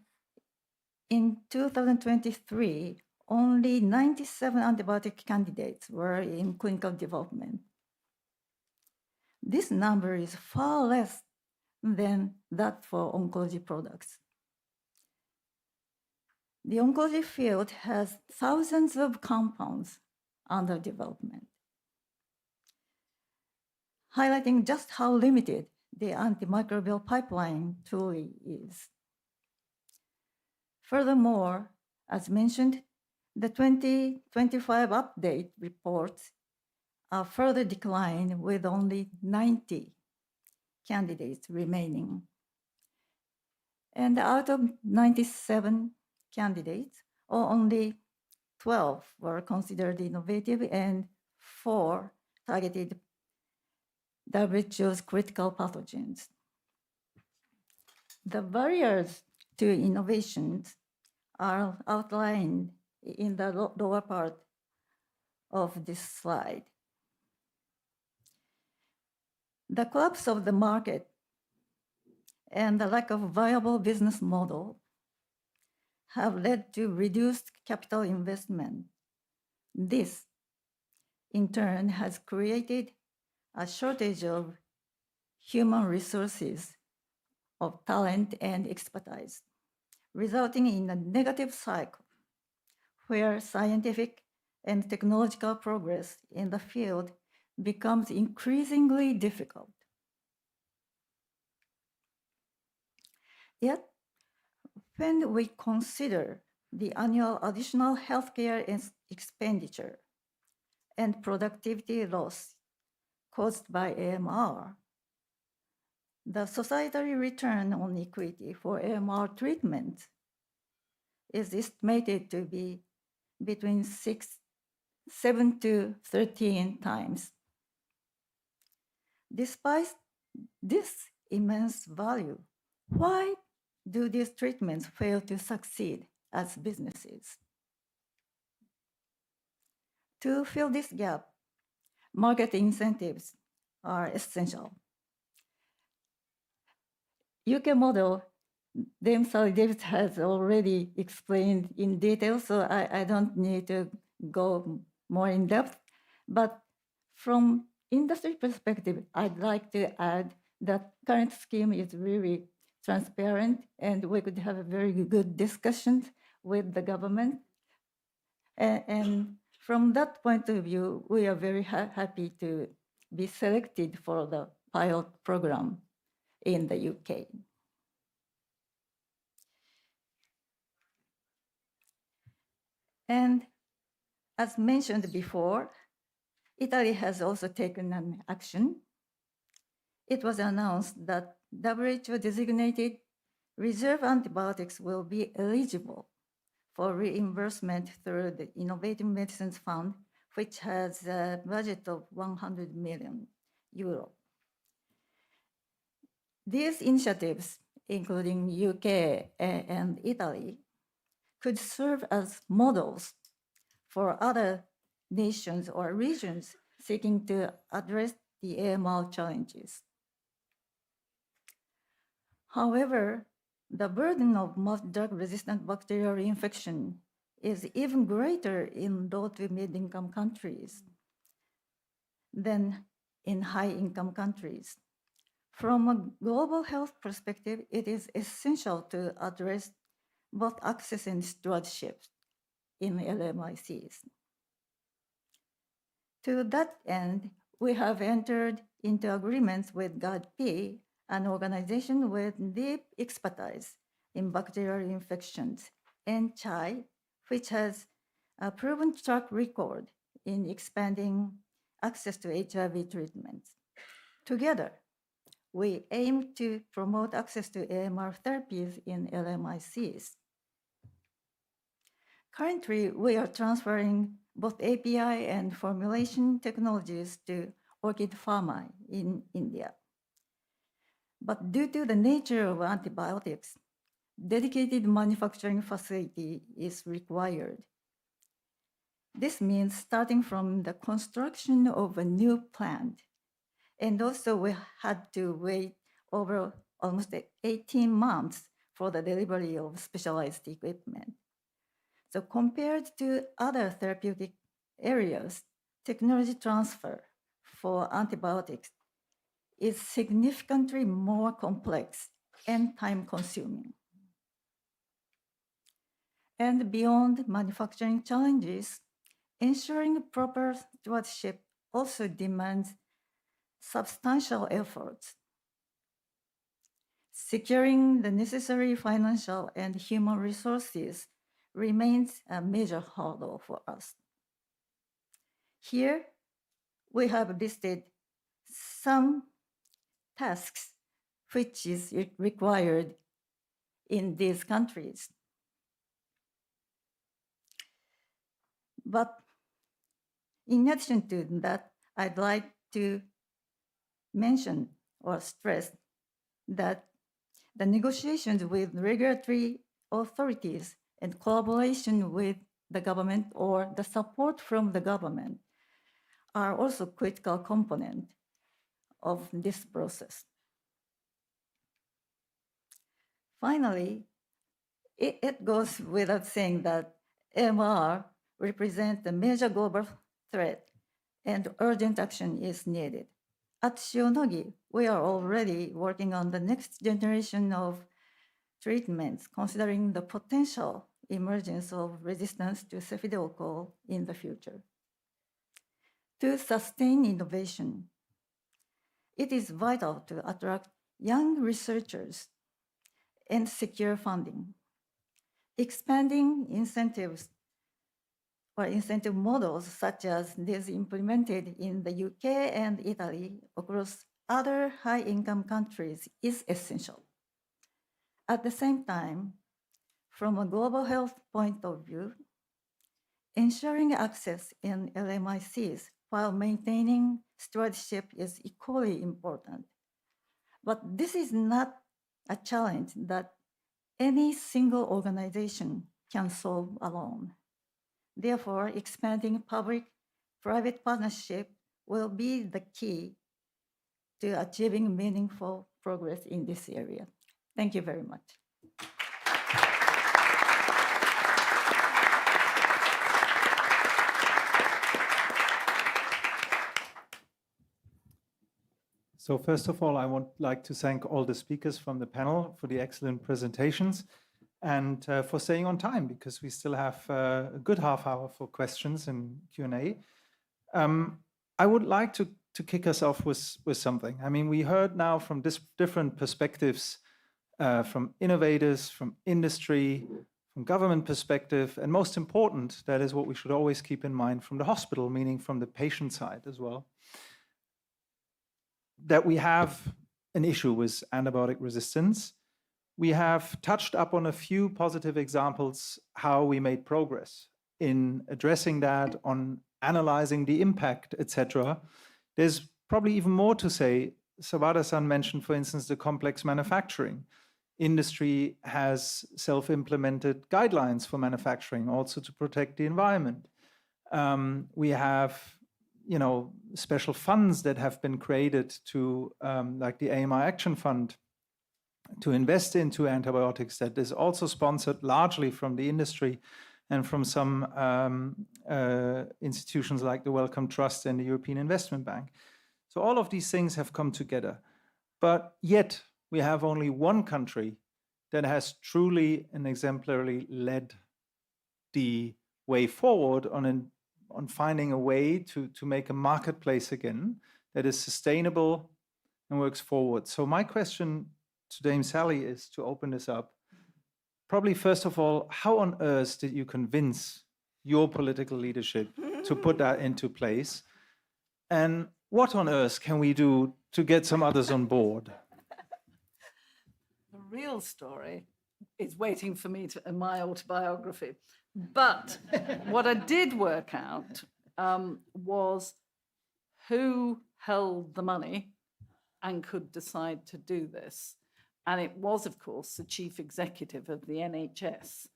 in 2023, only 97 antibiotic candidates were in clinical development. This number is far less than that for oncology products. The oncology field has thousands of compounds under development, highlighting just how limited the antimicrobial pipeline truly is. Furthermore, as mentioned, the 2025 update reports a further decline with only 90 candidates remaining. And out of 97 candidates, only 12 were considered innovative and 4 targeted WHO's critical pathogens. The barriers to innovations are outlined in the lower part of this slide. The collapse of the market and the lack of viable business model have led to reduced capital investment. This, in turn, has created a shortage of human resources, of talent and expertise, resulting in a negative cycle where scientific and technological progress in the field becomes increasingly difficult. Yet, when we consider the annual additional healthcare expenditure and productivity loss caused by AMR, the societal return on equity for AMR treatment is estimated to be between 7 to 13 times. Despite this immense value, why do these treatments fail to succeed as businesses? To fill this gap, market incentives are essential. UK model, Dame Sally Davis has already explained in detail, so I don't need to go more in depth. But from industry perspective, I'd like to add that current scheme is really transparent, and we could have a very good discussions with the government. And from that point of view, we are very happy to be selected for the pilot program in the UK. And as mentioned before, Italy has also taken an action. It was announced that WHO designated reserve antibiotics will be eligible for reimbursement through the Innovative Medicines Fund, which has a budget of 100 million euro. These initiatives, including UK and Italy, could serve as models for other nations or regions seeking to address the AMR challenges. However, the burden of most drug-resistant bacterial infection is even greater in low to mid-income countries than in high-income countries. From a global health perspective, it is essential to address both access and stewardship in LMICs. To that end, we have entered into agreements with GADP, an organization with deep expertise in bacterial infections, and CHAI, which has a proven track record in expanding access to HIV treatments. Together, we aim to promote access to AMR therapies in LMICs. Currently, we are transferring both API and formulation technologies to Orchid Pharma in India. But due to the nature of antibiotics, dedicated manufacturing facility is required. This means starting from the construction of a new plant. And also we had to wait over almost 18 months for the delivery of specialized equipment. So compared to other therapeutic areas, technology transfer for antibiotics is significantly more complex and time-consuming. And beyond manufacturing challenges, ensuring proper stewardship also demands substantial efforts. Securing the necessary financial and human resources remains a major hurdle for us. Here, we have listed some tasks which is required in these countries. But in addition to that, I'd like to mention or stress that the negotiations with regulatory authorities and collaboration with the government or the support from the government are also critical component of this process. Finally, it goes without saying that MR represents a major global threat and urgent action is needed. At Shionogi, we are already working on the next generation of treatments, considering the potential emergence of resistance to cephalococcal in the future. To sustain innovation, it is vital to attract young researchers and secure funding. Expanding incentives or incentive models such as these implemented in the UK and Italy across other high-income countries is essential. At the same time, from a global health point of view, ensuring access in LMICs while maintaining stewardship is equally important. But this is not a challenge that any single organization can solve alone. Therefore, expanding public-private partnership will be the key to achieving meaningful progress in this area. Thank you very much. So first of all, I would like to thank all the speakers from the panel for the excellent presentations and for staying on time, because we still have a good half hour for questions and Q&A. I would like to kick us off with something. I mean, we heard now from different perspectives, from innovators, from industry, from government perspective, and most important, that is what we should always keep in mind, from the hospital, meaning from the patient side as well, that we have an issue with antibiotic resistance. We have touched up on a few positive examples how we made progress in addressing that, on analyzing the impact, etc. There's probably even more to say. Sawada-san mentioned, for instance, the complex manufacturing. Industry has self-implemented guidelines for manufacturing, also to protect the environment. We have special funds that have been created to, like the AMR Action Fund, to invest into antibiotics, that is also sponsored largely from the industry and from some institutions like the Wellcome Trust and the European Investment Bank. So all of these things have come together. But yet we have only one country that has truly and exemplarily led the way forward on finding a way to make a marketplace again that is sustainable and works forward. So my question to Dame Sally is to open this up. Probably first of all, how on earth did you convince your political leadership to put that into place? And what on earth can we do to get some others on board? The real story is waiting for me in my autobiography. But what I did work out was who held the money and could decide to do this. And it was, of course, the chief executive of the NHS.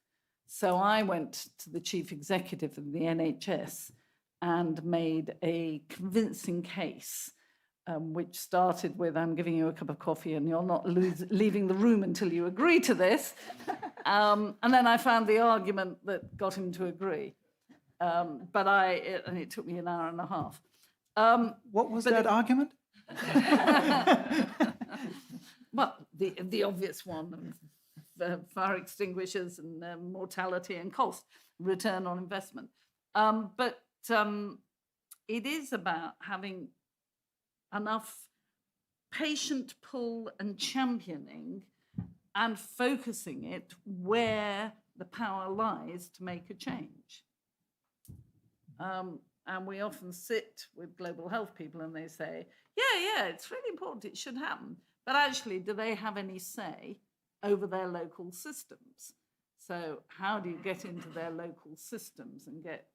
So I went to the chief executive of the NHS and made a convincing case, which started with, I'm giving you a cup of coffee and you're not leaving the room until you agree to this. And then I found the argument that got him to agree. And it took me an hour and a half. What was that argument? Well, the obvious one, fire extinguishers and mortality and cost, return on investment. But it is about having enough patient pull and championing and focusing it where the power lies to make a change. And we often sit with global health people and they say, yeah, it's really important, it should happen. But actually, do they have any say over their local systems? So how do you get into their local systems and get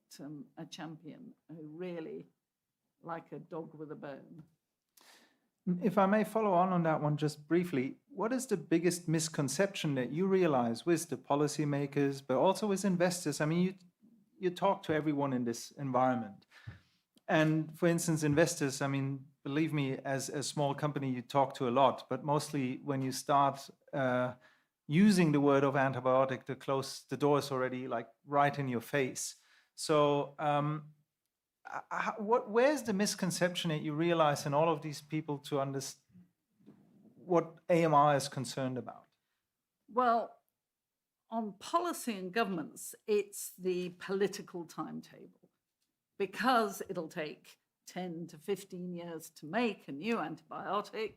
a champion who really, like a dog with a bone? If I may follow on that one just briefly, what is the biggest misconception that you realize with the policymakers, but also with investors? I mean, you talk to everyone in this environment. And for instance, investors, I mean, believe me, as a small company, you talk to a lot, but mostly when you start using the word of antibiotic, the door is already like right in your face. So where's the misconception that you realize in all of these people to understand what AMR is concerned about? Well, on policy and governments, it's the political timetable, because it'll take 10 to 15 years to make a new antibiotic.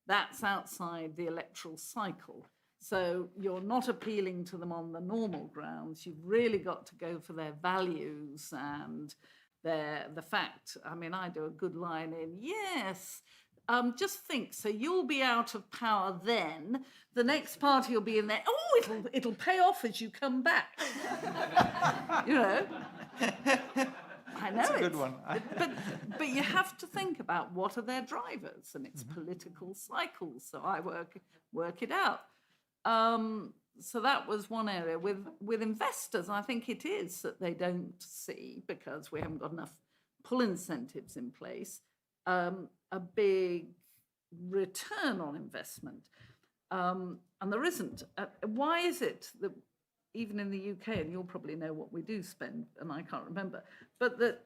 That's outside the electoral cycle. So you're not appealing to them on the normal grounds. You've really got to go for their values and the fact. I mean, I do a good line in, yes, just think, so you'll be out of power then, the next party will be in there, oh, it'll pay off as you come back. You know? I know. That's a good one. but you have to think about what are their drivers, and it's political cycles. So I work it out. So that was one area. With investors, I think it is that they don't see, because we haven't got enough pull incentives in place, a big return on investment. And there isn't. Why is it that even in the UK, and you'll probably know what we do spend, and I can't remember, but that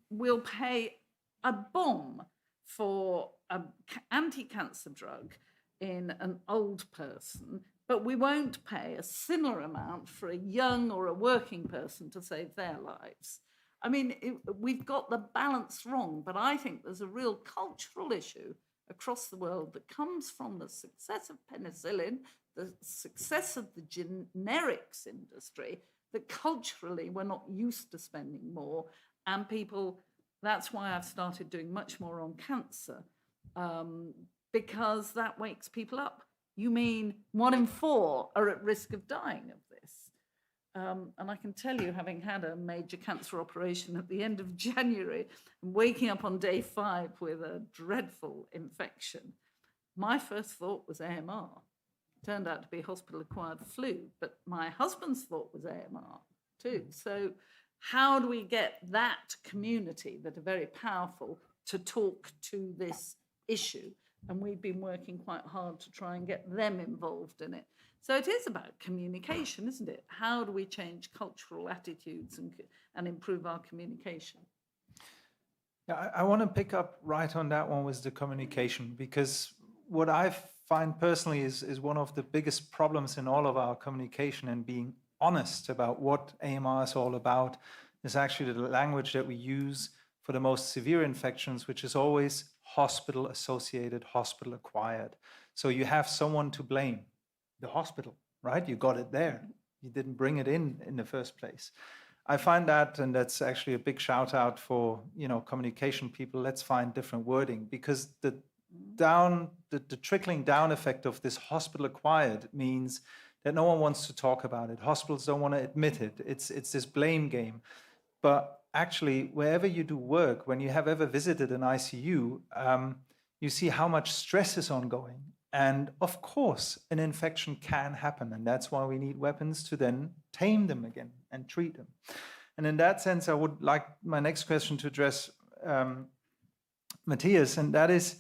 we'll pay a bomb for an anti-cancer drug in an old person, but we won't pay a similar amount for a young or a working person to save their lives. I mean, we've got the balance wrong, but I think there's a real cultural issue across the world that comes from the success of penicillin, the success of the generics industry, that culturally we're not used to spending more. And people, that's why I've started doing much more on cancer, because that wakes people up. You mean 1 in 4 are at risk of dying of this? And I can tell you, having had a major cancer operation at the end of January, and waking up on day 5 with a dreadful infection, my first thought was AMR. It turned out to be hospital-acquired flu, but my husband's thought was AMR too. So how do we get that community that are very powerful to talk to this issue? And we've been working quite hard to try and get them involved in it. So it is about communication, isn't it? How do we change cultural attitudes and improve our communication? Yeah, I want to pick up right on that one with the communication, because what I find personally is one of the biggest problems in all of our communication and being honest about what AMR is all about is actually the language that we use for the most severe infections, which is always hospital-associated, hospital-acquired. So you have someone to blame, the hospital, right? You got it there. You didn't bring it in the first place. I find that, and that's actually a big shout out for, communication people, let's find different wording, because the trickling down effect of this hospital-acquired means that no one wants to talk about it. Hospitals don't want to admit it. It's this blame game. But actually, wherever you do work, when you have ever visited an ICU, you see how much stress is ongoing. And of course, an infection can happen. And that's why we need weapons to then tame them again and treat them. And in that sense, I would like my next question to address Matthias. And that is,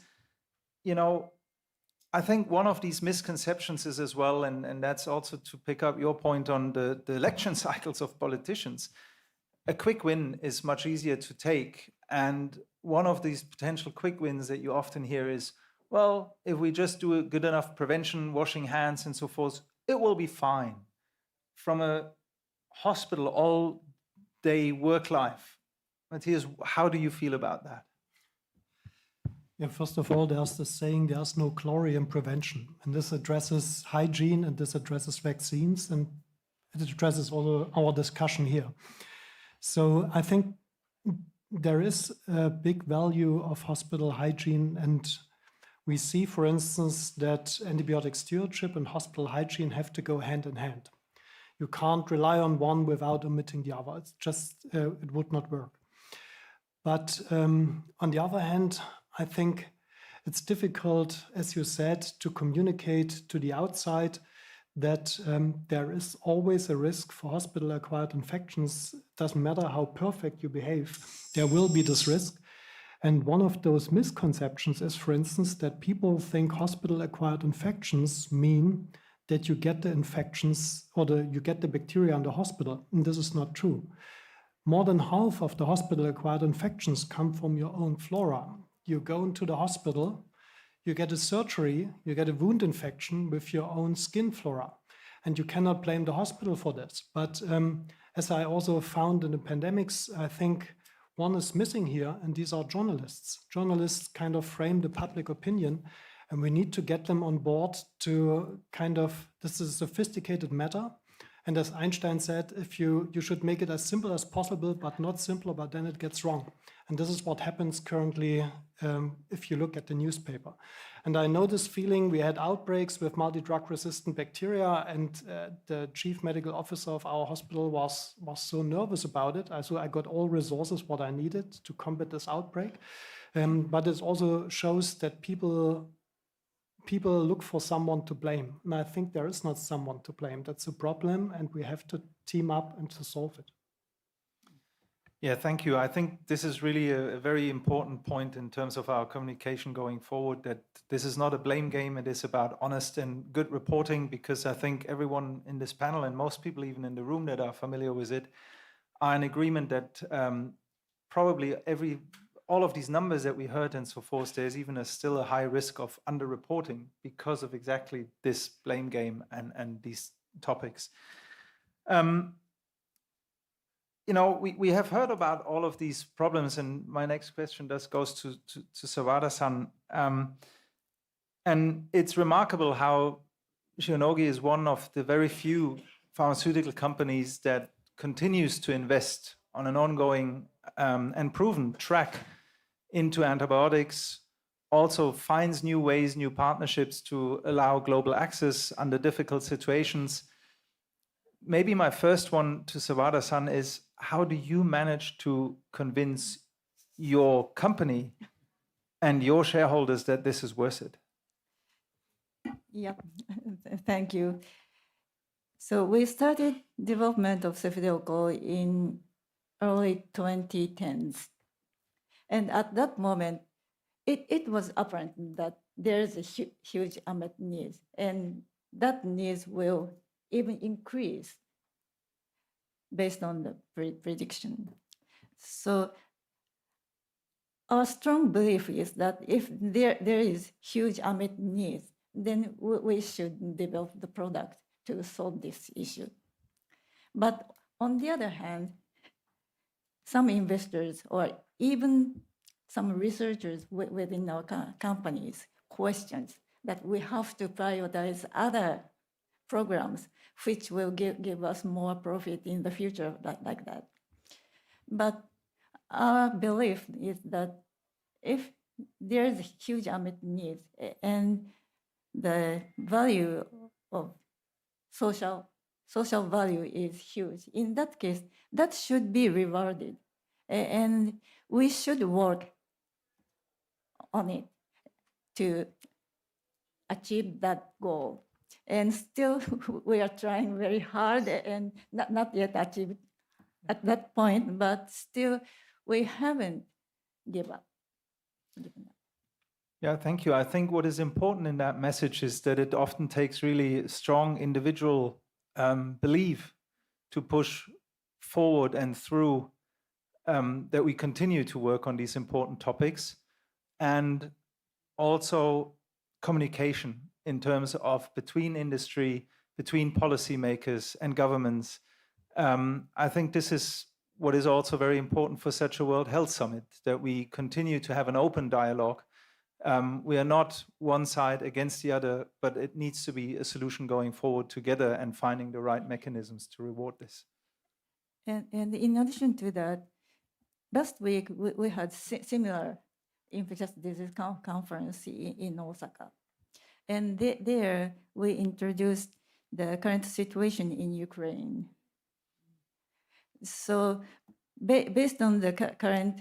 I think one of these misconceptions is as well, and that's also to pick up your point on the election cycles of politicians. A quick win is much easier to take. And one of these potential quick wins that you often hear is, well, if we just do a good enough prevention, washing hands and so forth, it will be fine. From a hospital all-day work life, Matthias, how do you feel about that? Yeah, first of all, there's the saying, there's no glory in prevention. And this addresses hygiene, and this addresses vaccines, and it addresses all our discussion here. So I think there is a big value of hospital hygiene, and we see, for instance, that antibiotic stewardship and hospital hygiene have to go hand in hand. You can't rely on one without omitting the other. It's just, it would not work. But on the other hand, I think it's difficult, as you said, to communicate to the outside that there is always a risk for hospital-acquired infections. It doesn't matter how perfect you behave, there will be this risk. And one of those misconceptions is, for instance, that people think hospital-acquired infections mean that you get the infections or you get the bacteria in the hospital. And this is not true. More than half of the hospital-acquired infections come from your own flora. You go into the hospital, you get a surgery, you get a wound infection with your own skin flora. And you cannot blame the hospital for this. But as I also found in the pandemics, I think one is missing here, and these are journalists. Journalists kind of frame the public opinion, and we need to get them on board to this is a sophisticated matter. And as Einstein said, if you should make it as simple as possible, but not simpler, but then it gets wrong. And this is what happens currently if you look at the newspaper. And I know this feeling. We had outbreaks with multi-drug resistant bacteria, and the chief medical officer of our hospital was so nervous about it. So I got all resources what I needed to combat this outbreak. But it also shows that people look for someone to blame. And I think there is not someone to blame. That's a problem, and we have to team up and to solve it. Yeah, thank you. I think this is really a very important point in terms of our communication going forward, that this is not a blame game. It is about honest and good reporting, because I think everyone in this panel and most people even in the room that are familiar with it are in agreement that probably all of these numbers that we heard and so forth, there's even still a high risk of underreporting because of exactly this blame game and these topics. You know, we have heard about all of these problems, and my next question goes to Sawada-san. And it's remarkable how Shionogi is one of the very few pharmaceutical companies that continues to invest on an ongoing and proven track into antibiotics, also finds new ways, new partnerships to allow global access under difficult situations. Maybe my first one to Sawada-san is, how do you manage to convince your company and your shareholders that this is worth it? Yeah, thank you. So we started development of Cefidioco in early 2010s. And at that moment, it was apparent that there is a huge unmet need, and that needs will even increase based on the prediction. So our strong belief is that if there is huge unmet needs, then we should develop the product to solve this issue. But on the other hand, some investors or even some researchers within our companies questions that we have to prioritize other programs which will give us more profit in the future, like that. But our belief is that if there is a huge unmet need and the value of social value is huge, in that case, that should be rewarded. And we should work on it to achieve that goal. And still, we are trying very hard and not yet achieved at that point, but still, we haven't given up. Yeah, thank you. I think what is important in that message is that it often takes really strong individual belief to push forward and through, that we continue to work on these important topics, and also communication in terms of between industry, between policymakers and governments. I think this is what is also very important for such a World Health Summit, that we continue to have an open dialogue. We are not one side against the other, but it needs to be a solution going forward together and finding the right mechanisms to reward this. And in addition to that, last week we had similar infectious disease conference in Osaka. And there we introduced the current situation in Ukraine. So based on the current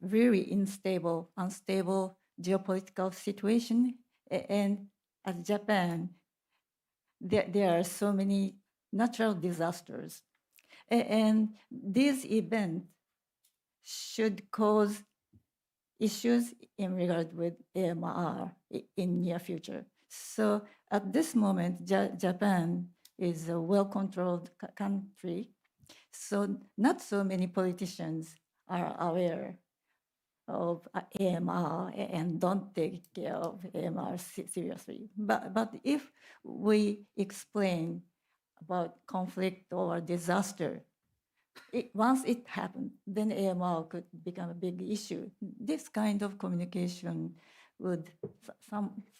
very unstable geopolitical situation, and as Japan, there are so many natural disasters. And these events should cause issues in regard with AMR in near future. So at this moment, Japan is a well-controlled country. So not so many politicians are aware of AMR and don't take care of AMR seriously. But if we explain about conflict or disaster, once it happened, then AMR could become a big issue. This kind of communication would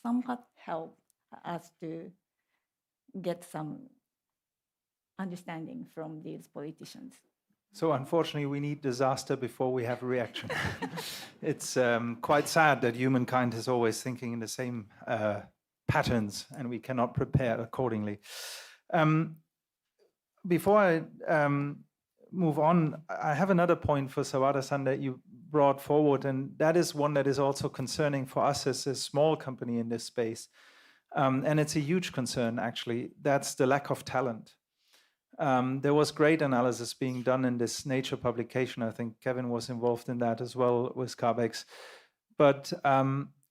somewhat help us to get some understanding from these politicians. So unfortunately, we need disaster before we have a reaction. It's quite sad that humankind is always thinking in the same patterns, and we cannot prepare accordingly. Before I move on, I have another point for Sawada-san that you brought forward, and that is one that is also concerning for us as a small company in this space. And it's a huge concern, actually. That's the lack of talent. There was great analysis being done in this Nature publication. I think Kevin was involved in that as well with Carbex. But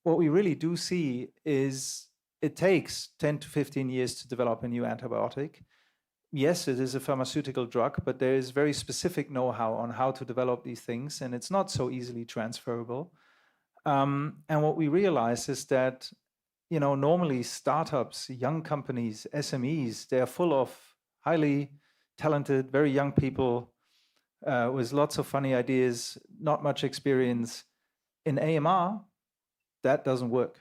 what we really do see is it takes 10 to 15 years to develop a new antibiotic. Yes, it is a pharmaceutical drug, but there is very specific know-how on how to develop these things, and it's not so easily transferable. And what we realize is that, you know, normally startups, young companies, SMEs, they're full of highly talented, very young people with lots of funny ideas, not much experience. In AMR, that doesn't work.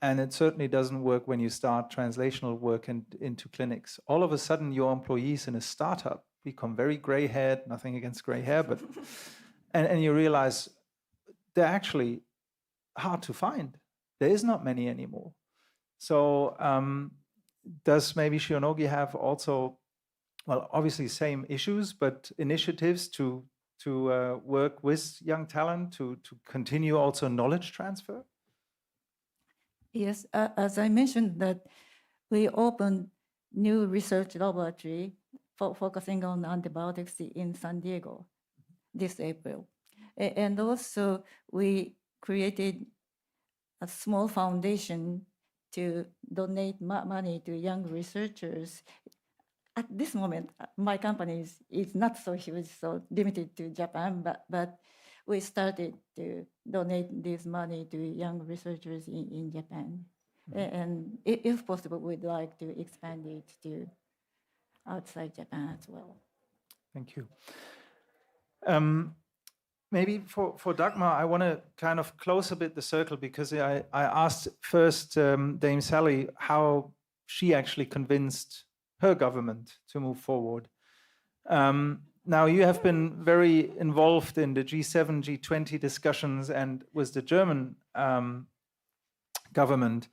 And it certainly doesn't work when you start translational work into clinics. All of a sudden, your employees in a startup become very gray-haired, nothing against gray hair, but and you realize they're actually hard to find. There is not many anymore. So does maybe Shionogi have also, well, obviously same issues, but initiatives to work with young talent to continue also knowledge transfer? Yes, as I mentioned that we opened new research laboratory focusing on antibiotics in San Diego this April. And also we created a small foundation to donate money to young researchers. At this moment, my company is not so huge, so limited to Japan, but we started to donate this money to young researchers in Japan. And if possible, we'd like to expand it to outside Japan as well. Thank you. Maybe for Dagmar, I want to kind of close a bit the circle, because I asked first Dame Sally how she actually convinced her government to move forward. Now, you have been very involved in the G7, G20 discussions, and with the German government.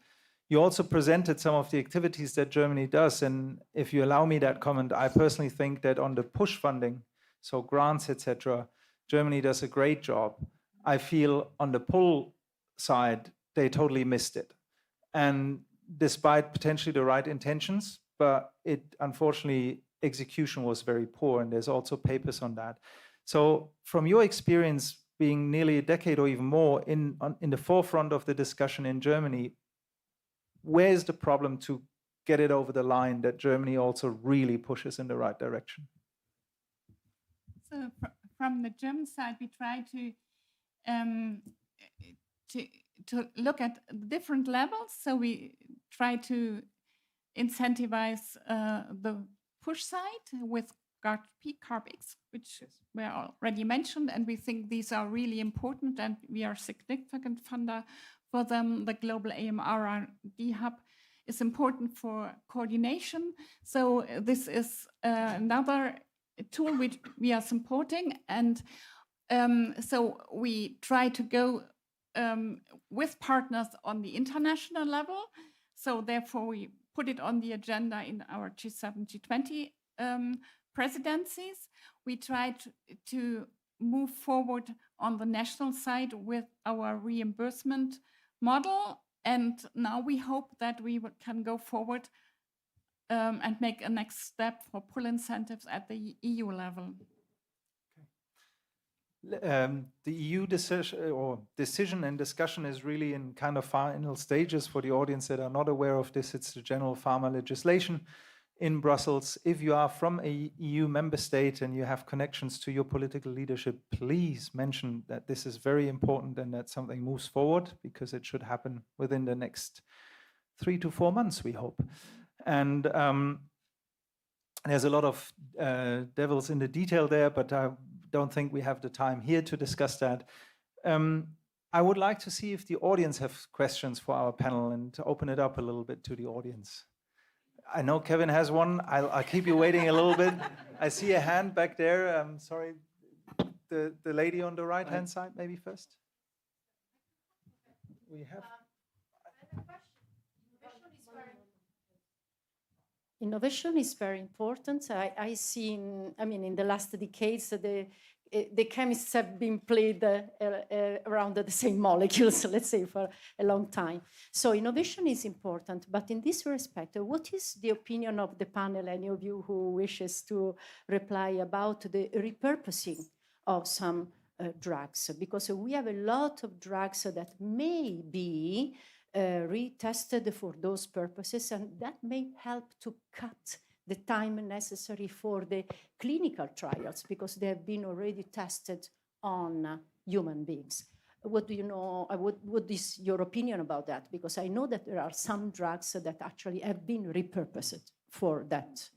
You also presented some of the activities that Germany does. And if you allow me that comment, I personally think that on the push funding, so grants, etc., Germany does a great job. I feel on the pull side, they totally missed it. And despite potentially the right intentions, but it unfortunately, execution was very poor, and there's also papers on that. So from your experience being nearly a decade or even more in the forefront of the discussion in Germany, where's the problem to get it over the line that Germany also really pushes in the right direction? So from the German side, we try to look at different levels. So we try to incentivize the push side with Carbex, which were already mentioned, and we think these are really important, and we are significant funder for them. The Global AMR R&D Hub is important for coordination. So this is another tool which we are supporting, and so we try to go with partners on the international level. So therefore we put it on the agenda in our G7, G20 presidencies. We try to move forward on the national side with our reimbursement model. And now we hope that we can go forward and make a next step for pull incentives at the EU level. The EU decision and discussion is really in kind of final stages. For the audience that are not aware of this, it's the general pharma legislation in Brussels. If you are from a EU member state and you have connections to your political leadership, please mention that this is very important and that something moves forward, because it should happen within the next 3 to 4 months, we hope. And there's a lot of devils in the detail there, but I don't think we have the time here to discuss that. I would like to see if the audience have questions for our panel and to open it up a little bit to the audience. I know Kevin has one. I'll keep you waiting a little bit. I see a hand back there. Sorry, the lady on the right-hand side, maybe first. We have. Innovation is very important. I see, in the last decades, the the chemists have been played around the same molecules, let's say, for a long time. So innovation is important, but in this respect, what is the opinion of the panel, any of you who wishes to reply about the repurposing of some drugs? Because we have a lot of drugs that may be retested for those purposes, and that may help to cut the time necessary for the clinical trials, because they have been already tested on human beings. What do you know, what is your opinion about that? Because I know that there are some drugs that actually have been repurposed for that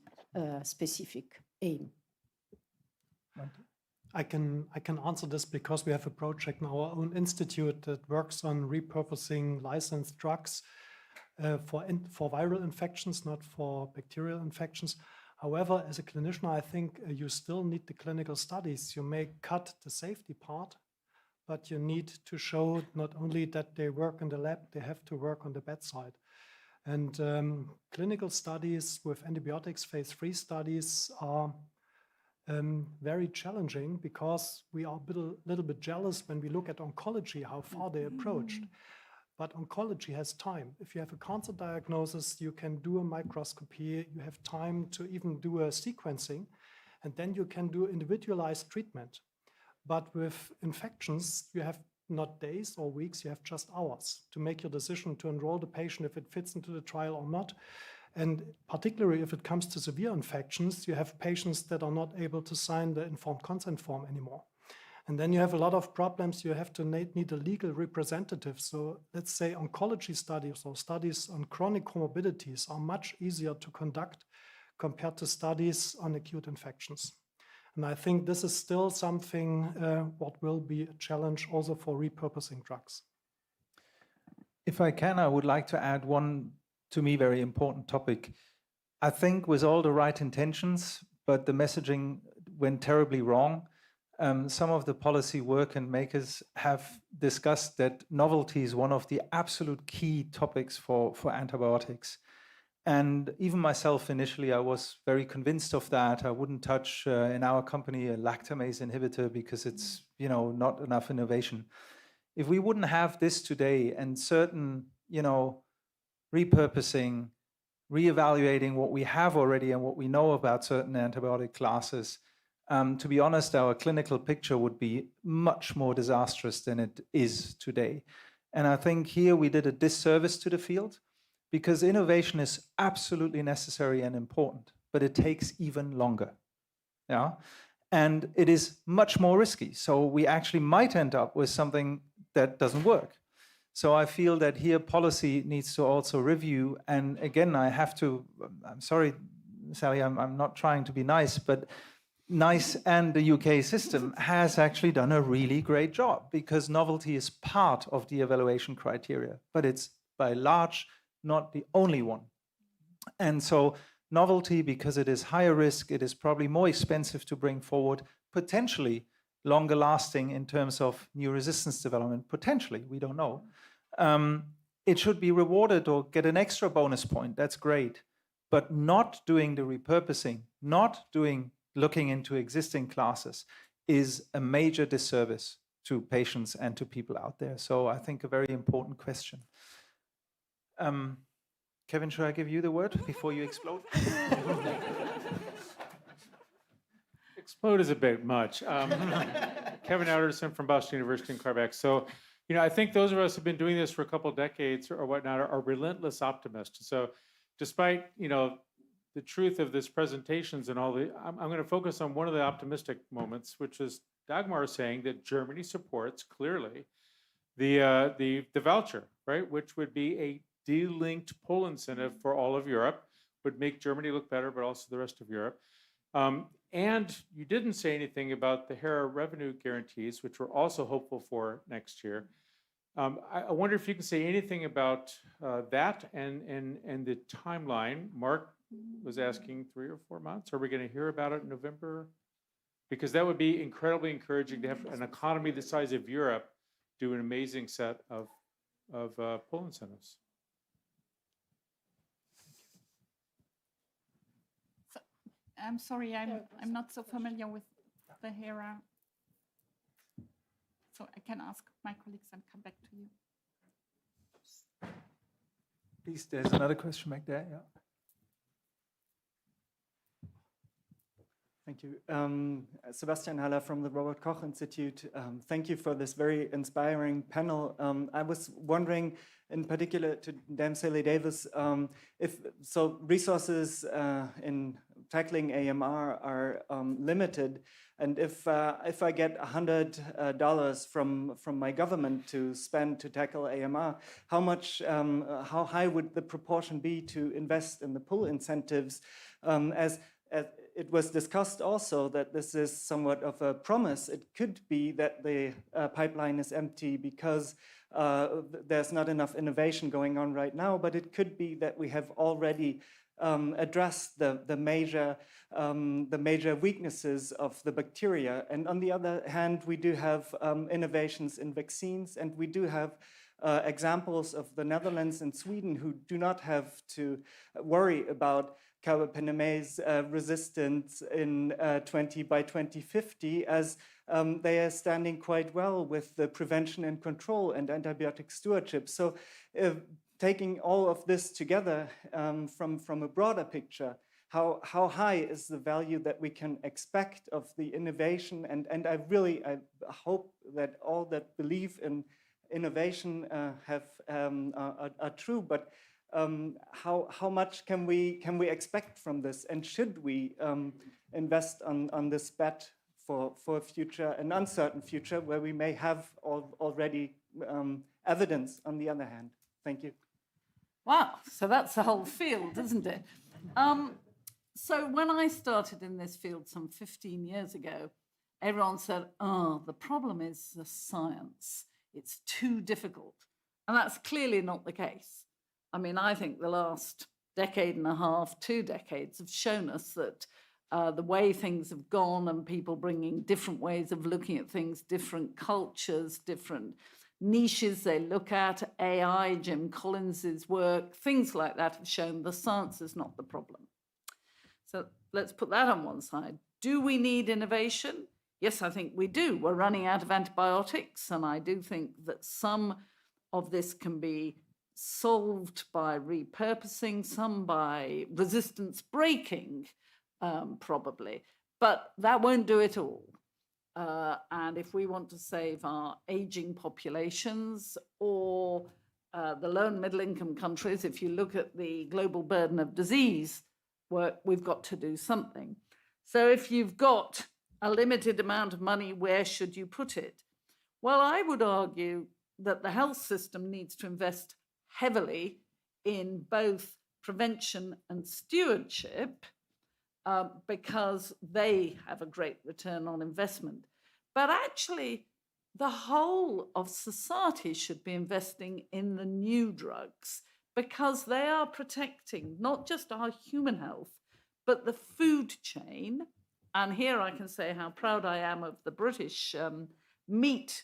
specific aim. I can answer this because we have a project in our own institute that works on repurposing licensed drugs for viral infections, not for bacterial infections. However, as a clinician, I think you still need the clinical studies. You may cut the safety part, but you need to show not only that they work in the lab, they have to work on the bedside. And clinical studies with antibiotics, phase 3 studies, are very challenging because we are a little bit jealous when we look at oncology, how far they approached. But oncology has time. If you have a cancer diagnosis, you can do a microscopy, you have time to even do a sequencing, and then you can do individualized treatment. But with infections, you have not days or weeks, you have just hours to make your decision to enroll the patient if it fits into the trial or not. And particularly if it comes to severe infections, you have patients that are not able to sign the informed consent form anymore. And then you have a lot of problems. You have to need a legal representative. So let's say oncology studies or studies on chronic comorbidities are much easier to conduct compared to studies on acute infections. And I think this is still something what will be a challenge also for repurposing drugs. If I can, I would like to add one, to me, very important topic. I think with all the right intentions, but the messaging went terribly wrong. Some of the policy work and makers have discussed that novelty is one of the absolute key topics for antibiotics. And even myself, initially, I was very convinced of that. I wouldn't touch, in our company, a lactamase inhibitor because it's, not enough innovation. If we wouldn't have this today and certain, repurposing, reevaluating what we have already and what we know about certain antibiotic classes, to be honest, our clinical picture would be much more disastrous than it is today. And I think here we did a disservice to the field because innovation is absolutely necessary and important, but it takes even longer. Yeah? And it is much more risky. So we actually might end up with something that doesn't work. So I feel that here policy needs to also review. And again, I'm sorry, Sally, I'm not trying to be nice, but NICE and the UK system has actually done a really great job because novelty is part of the evaluation criteria, but it's by large not the only one. And so novelty, because it is higher risk, it is probably more expensive to bring forward, potentially longer lasting in terms of new resistance development, potentially, we don't know. It should be rewarded or get an extra bonus point, that's great, but not doing the repurposing, looking into existing classes is a major disservice to patients and to people out there. So I think a very important question. Kevin, should I give you the word before you explode? Explode is a bit much. Kevin Alderson from Boston University in Quebec. So, I think those of us who've been doing this for a couple of decades or whatnot are relentless optimists. So despite, the truth of this presentations and all I'm going to focus on one of the optimistic moments, which is Dagmar saying that Germany supports clearly the voucher, right, which would be a delinked pull incentive for all of Europe, would make Germany look better, but also the rest of Europe. And you didn't say anything about the HERA revenue guarantees, which we're also hopeful for next year. I wonder if you can say anything about that and the timeline. Mark was asking 3 or 4 months. Are we going to hear about it in November? Because that would be incredibly encouraging to have an economy the size of Europe do an amazing set of pull incentives. I'm sorry, I'm not so familiar with the HERA So I can ask my colleagues and come back to you. Please, there's another question back there. Yeah. Thank you. Sebastian Haller from the Robert Koch Institute. Thank you for this very inspiring panel. I was wondering, in particular to Dan Davis, if so resources in tackling AMR are limited, and if I get $100 from my government to spend to tackle AMR, how high would the proportion be to invest in the pull incentives? As it was discussed also that this is somewhat of a promise. It could be that the pipeline is empty because there's not enough innovation going on right now, but it could be that we have already addressed the major weaknesses of the bacteria. And on the other hand, we do have innovations in vaccines, and we do have examples of the Netherlands and Sweden who do not have to worry about carbapenemase resistance in by 2050, as they are standing quite well with the prevention and control and antibiotic stewardship. So taking all of this together from a broader picture, how high is the value that we can expect of the innovation? And I hope that all that believe in innovation are true, but how much can we expect from this, and should we invest on this bet for a future, an uncertain future, where we may have already evidence on the other hand? Thank you. Wow, so that's the whole field, isn't it? So when I started in this field some 15 years ago, everyone said, oh, the problem is the science. It's too difficult. And that's clearly not the case. I mean, I think the last decade and a half, 2 decades have shown us that the way things have gone and people bringing different ways of looking at things, different cultures, different niches they look at, AI, Jim Collins's work, things like that have shown the science is not the problem. So let's put that on one side. Do we need innovation? Yes, I think we do. We're running out of antibiotics, and I do think that some of this can be solved by repurposing, some by resistance breaking, probably, but that won't do it all. And if we want to save our aging populations or the low and middle income countries, if you look at the global burden of disease, we've got to do something. So if you've got a limited amount of money, where should you put it? Well, I would argue that the health system needs to invest heavily in both prevention and stewardship because they have a great return on investment. But actually, the whole of society should be investing in the new drugs because they are protecting not just our human health, but the food chain. And here I can say how proud I am of the British meat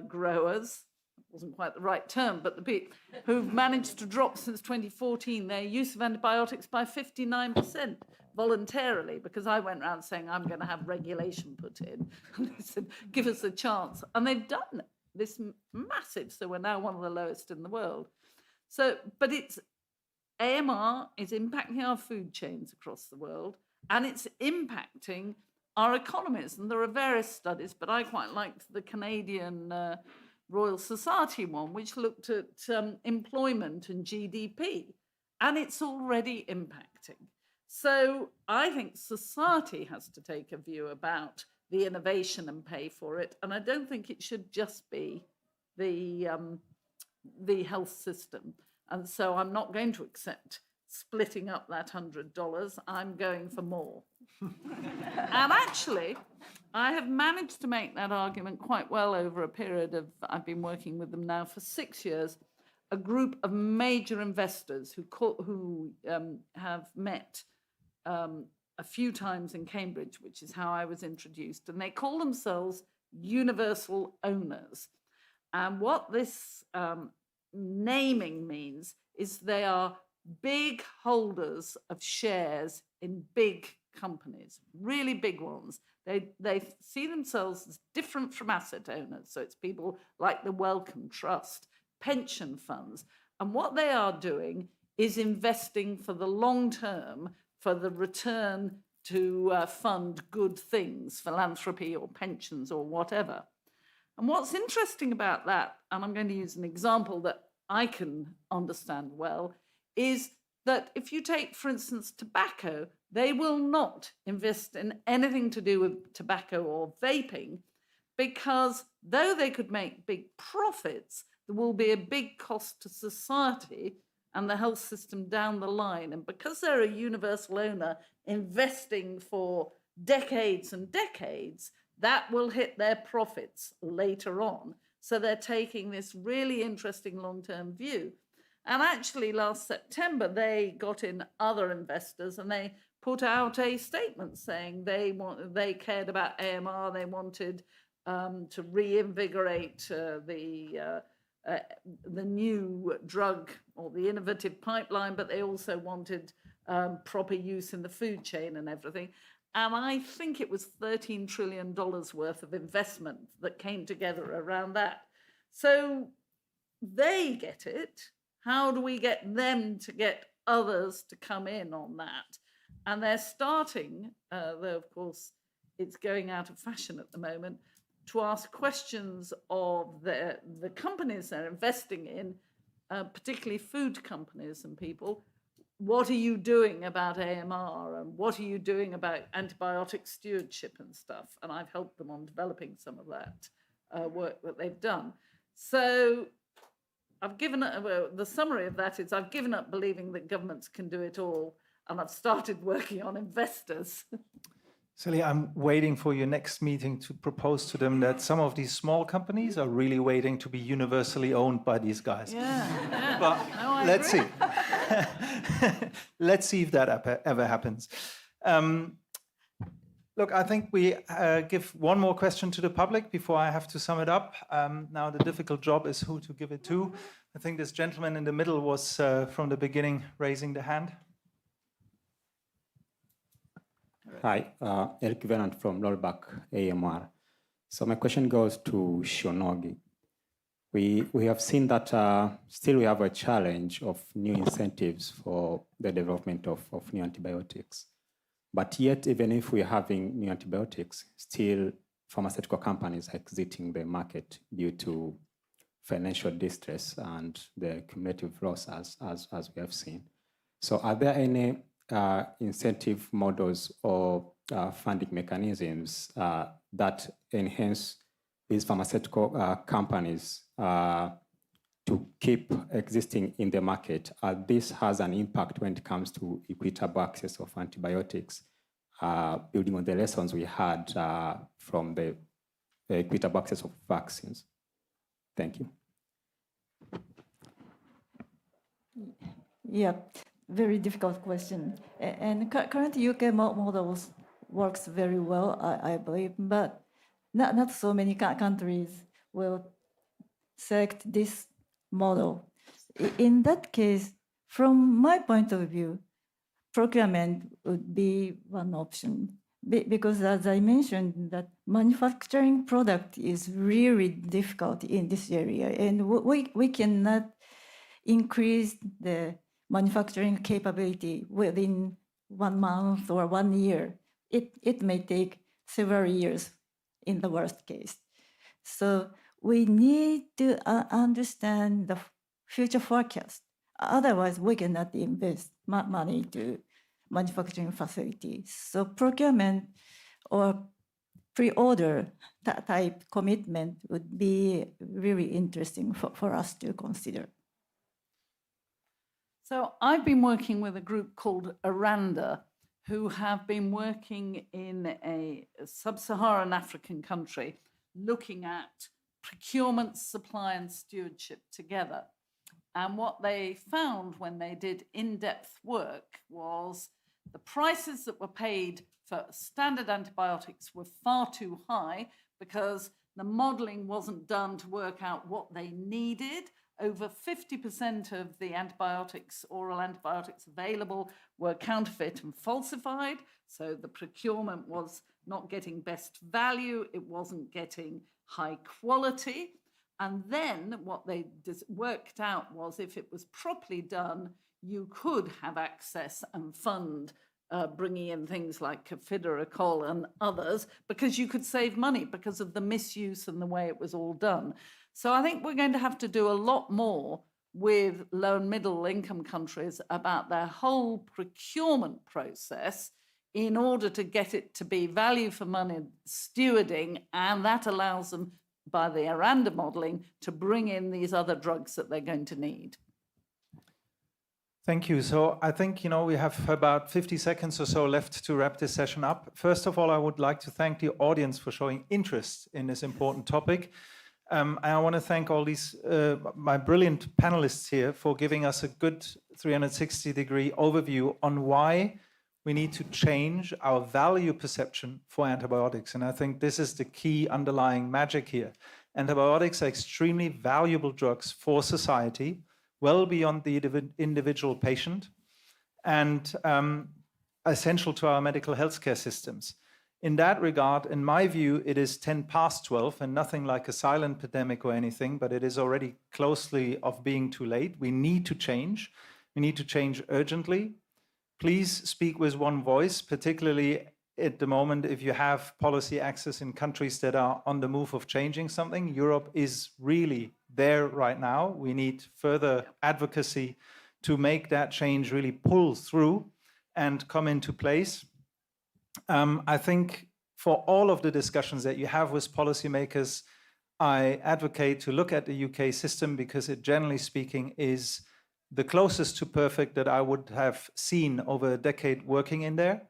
growers. Wasn't quite the right term, but the people who've managed to drop since 2014 their use of antibiotics by 59% voluntarily, because I went around saying I'm going to have regulation put in. And they said, give us a chance. And they've done this massive, so we're now one of the lowest in the world. So, but AMR is impacting our food chains across the world, and it's impacting our economies. And there are various studies, but I quite liked the Canadian Royal Society one, which looked at employment and GDP, and it's already impacting. So I think society has to take a view about the innovation and pay for it, and I don't think it should just be the health system. And so I'm not going to accept splitting up that $100. I'm going for more. And actually, I have managed to make that argument quite well over a period of, I've been working with them now for 6 years, a group of major investors who have met a few times in Cambridge, which is how I was introduced, and they call themselves universal owners. And what this naming means is they are big holders of shares in big companies, really big ones. They see themselves as different from asset owners. So it's people like the Wellcome Trust, pension funds. And what they are doing is investing for the long term, for the return to fund good things, philanthropy or pensions or whatever. And what's interesting about that, and I'm going to use an example that I can understand well, is that if you take, for instance, tobacco, they will not invest in anything to do with tobacco or vaping, because though they could make big profits, there will be a big cost to society and the health system down the line. And because they're a universal owner investing for decades and decades, that will hit their profits later on. So they're taking this really interesting long-term view. And actually last September, they got in other investors and they put out a statement saying they cared about AMR, they wanted to reinvigorate the new drug or the innovative pipeline, but they also wanted proper use in the food chain and everything. And I think it was $13 trillion worth of investment that came together around that. So they get it. How do we get them to get others to come in on that? And they're starting, though of course it's going out of fashion at the moment, to ask questions of the companies they're investing in, particularly food companies and people. What are you doing about AMR, and what are you doing about antibiotic stewardship and stuff? And I've helped them on developing some of that work that they've done. So I've given up, well, the summary of that is I've given up believing that governments can do it all, and I've started working on investors. Celia, I'm waiting for your next meeting to propose to them that some of these small companies are really waiting to be universally owned by these guys. Yeah. But No, let's agree. see. Let's see if that ever happens. Look, I think we give one more question to the public before I have to sum it up. Now the difficult job is who to give it to. I think this gentleman in the middle was from the beginning raising the hand. Hi, Eric Venant from Lolbach AMR. So my question goes to Shonogi. We have seen that still we have a challenge of new incentives for the development of new antibiotics. But yet, even if we're having new antibiotics, still pharmaceutical companies are exiting the market due to financial distress and the cumulative loss as we have seen. So are there any incentive models or funding mechanisms that enhance these pharmaceutical companies to keep existing in the market? This has an impact when it comes to equitable access of antibiotics, building on the lessons we had from the equitable access of vaccines. Thank you. Yeah, very difficult question. And current UK models works very well, I believe, but not so many countries will select this model. In that case, from my point of view, procurement would be one option. Because as I mentioned, that manufacturing product is really difficult in this area, and we cannot increase the manufacturing capability within 1 month or 1 year. It may take several years in the worst case. So we need to understand the future forecast. Otherwise, we cannot invest money to manufacturing facilities. So procurement or pre-order type commitment would be really interesting for us to consider. So I've been working with a group called Aranda, who have been working in a sub-Saharan African country, looking at procurement, supply, and stewardship together. And what they found when they did in-depth work was the prices that were paid for standard antibiotics were far too high because the modeling wasn't done to work out what they needed over 50% of the antibiotics, oral antibiotics available, were counterfeit and falsified. So the procurement was not getting best value, it wasn't getting high quality. And then what they worked out was if it was properly done, you could have access and fund bringing in things like Pharmaceutical and others, because you could save money because of the misuse and the way it was all done. So I think we're going to have to do a lot more with low and middle income countries about their whole procurement process in order to get it to be value for money stewarding, and that allows them, by the Aranda modeling, to bring in these other drugs that they're going to need. Thank you. So I think, we have about 50 seconds or so left to wrap this session up. First of all, I would like to thank the audience for showing interest in this important topic. And I want to thank all these, my brilliant panelists here for giving us a good 360-degree overview on why we need to change our value perception for antibiotics. And I think this is the key underlying magic here. Antibiotics are extremely valuable drugs for society, well beyond the individual patient, and essential to our medical healthcare systems. In that regard, in my view, it is 10 past 12 and nothing like a silent pandemic or anything, but it is already closely of being too late. We need to change. We need to change urgently. Please speak with one voice, particularly at the moment if you have policy access in countries that are on the move of changing something. Europe is really there right now. We need further advocacy to make that change really pull through and come into place. I think for all of the discussions that you have with policymakers, I advocate to look at the UK system because it, generally speaking, is the closest to perfect that I would have seen over a decade working in there.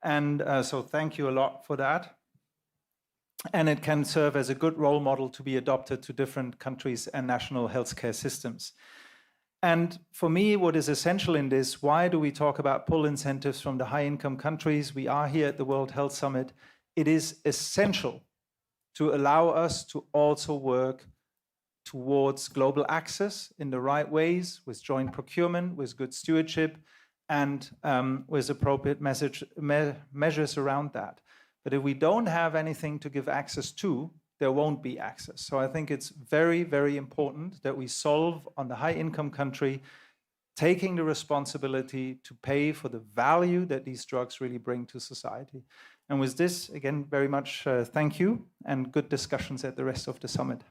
And so thank you a lot for that. And it can serve as a good role model to be adopted to different countries and national healthcare systems. And for me, what is essential in this, why do we talk about pull incentives from the high-income countries? We are here at the World Health Summit. It is essential to allow us to also work towards global access in the right ways, with joint procurement, with good stewardship, and with appropriate measures around that. But if we don't have anything to give access to, there won't be access. So I think it's very, very important that we solve on the high-income country, taking the responsibility to pay for the value that these drugs really bring to society. And with this, again, very much thank you and good discussions at the rest of the summit.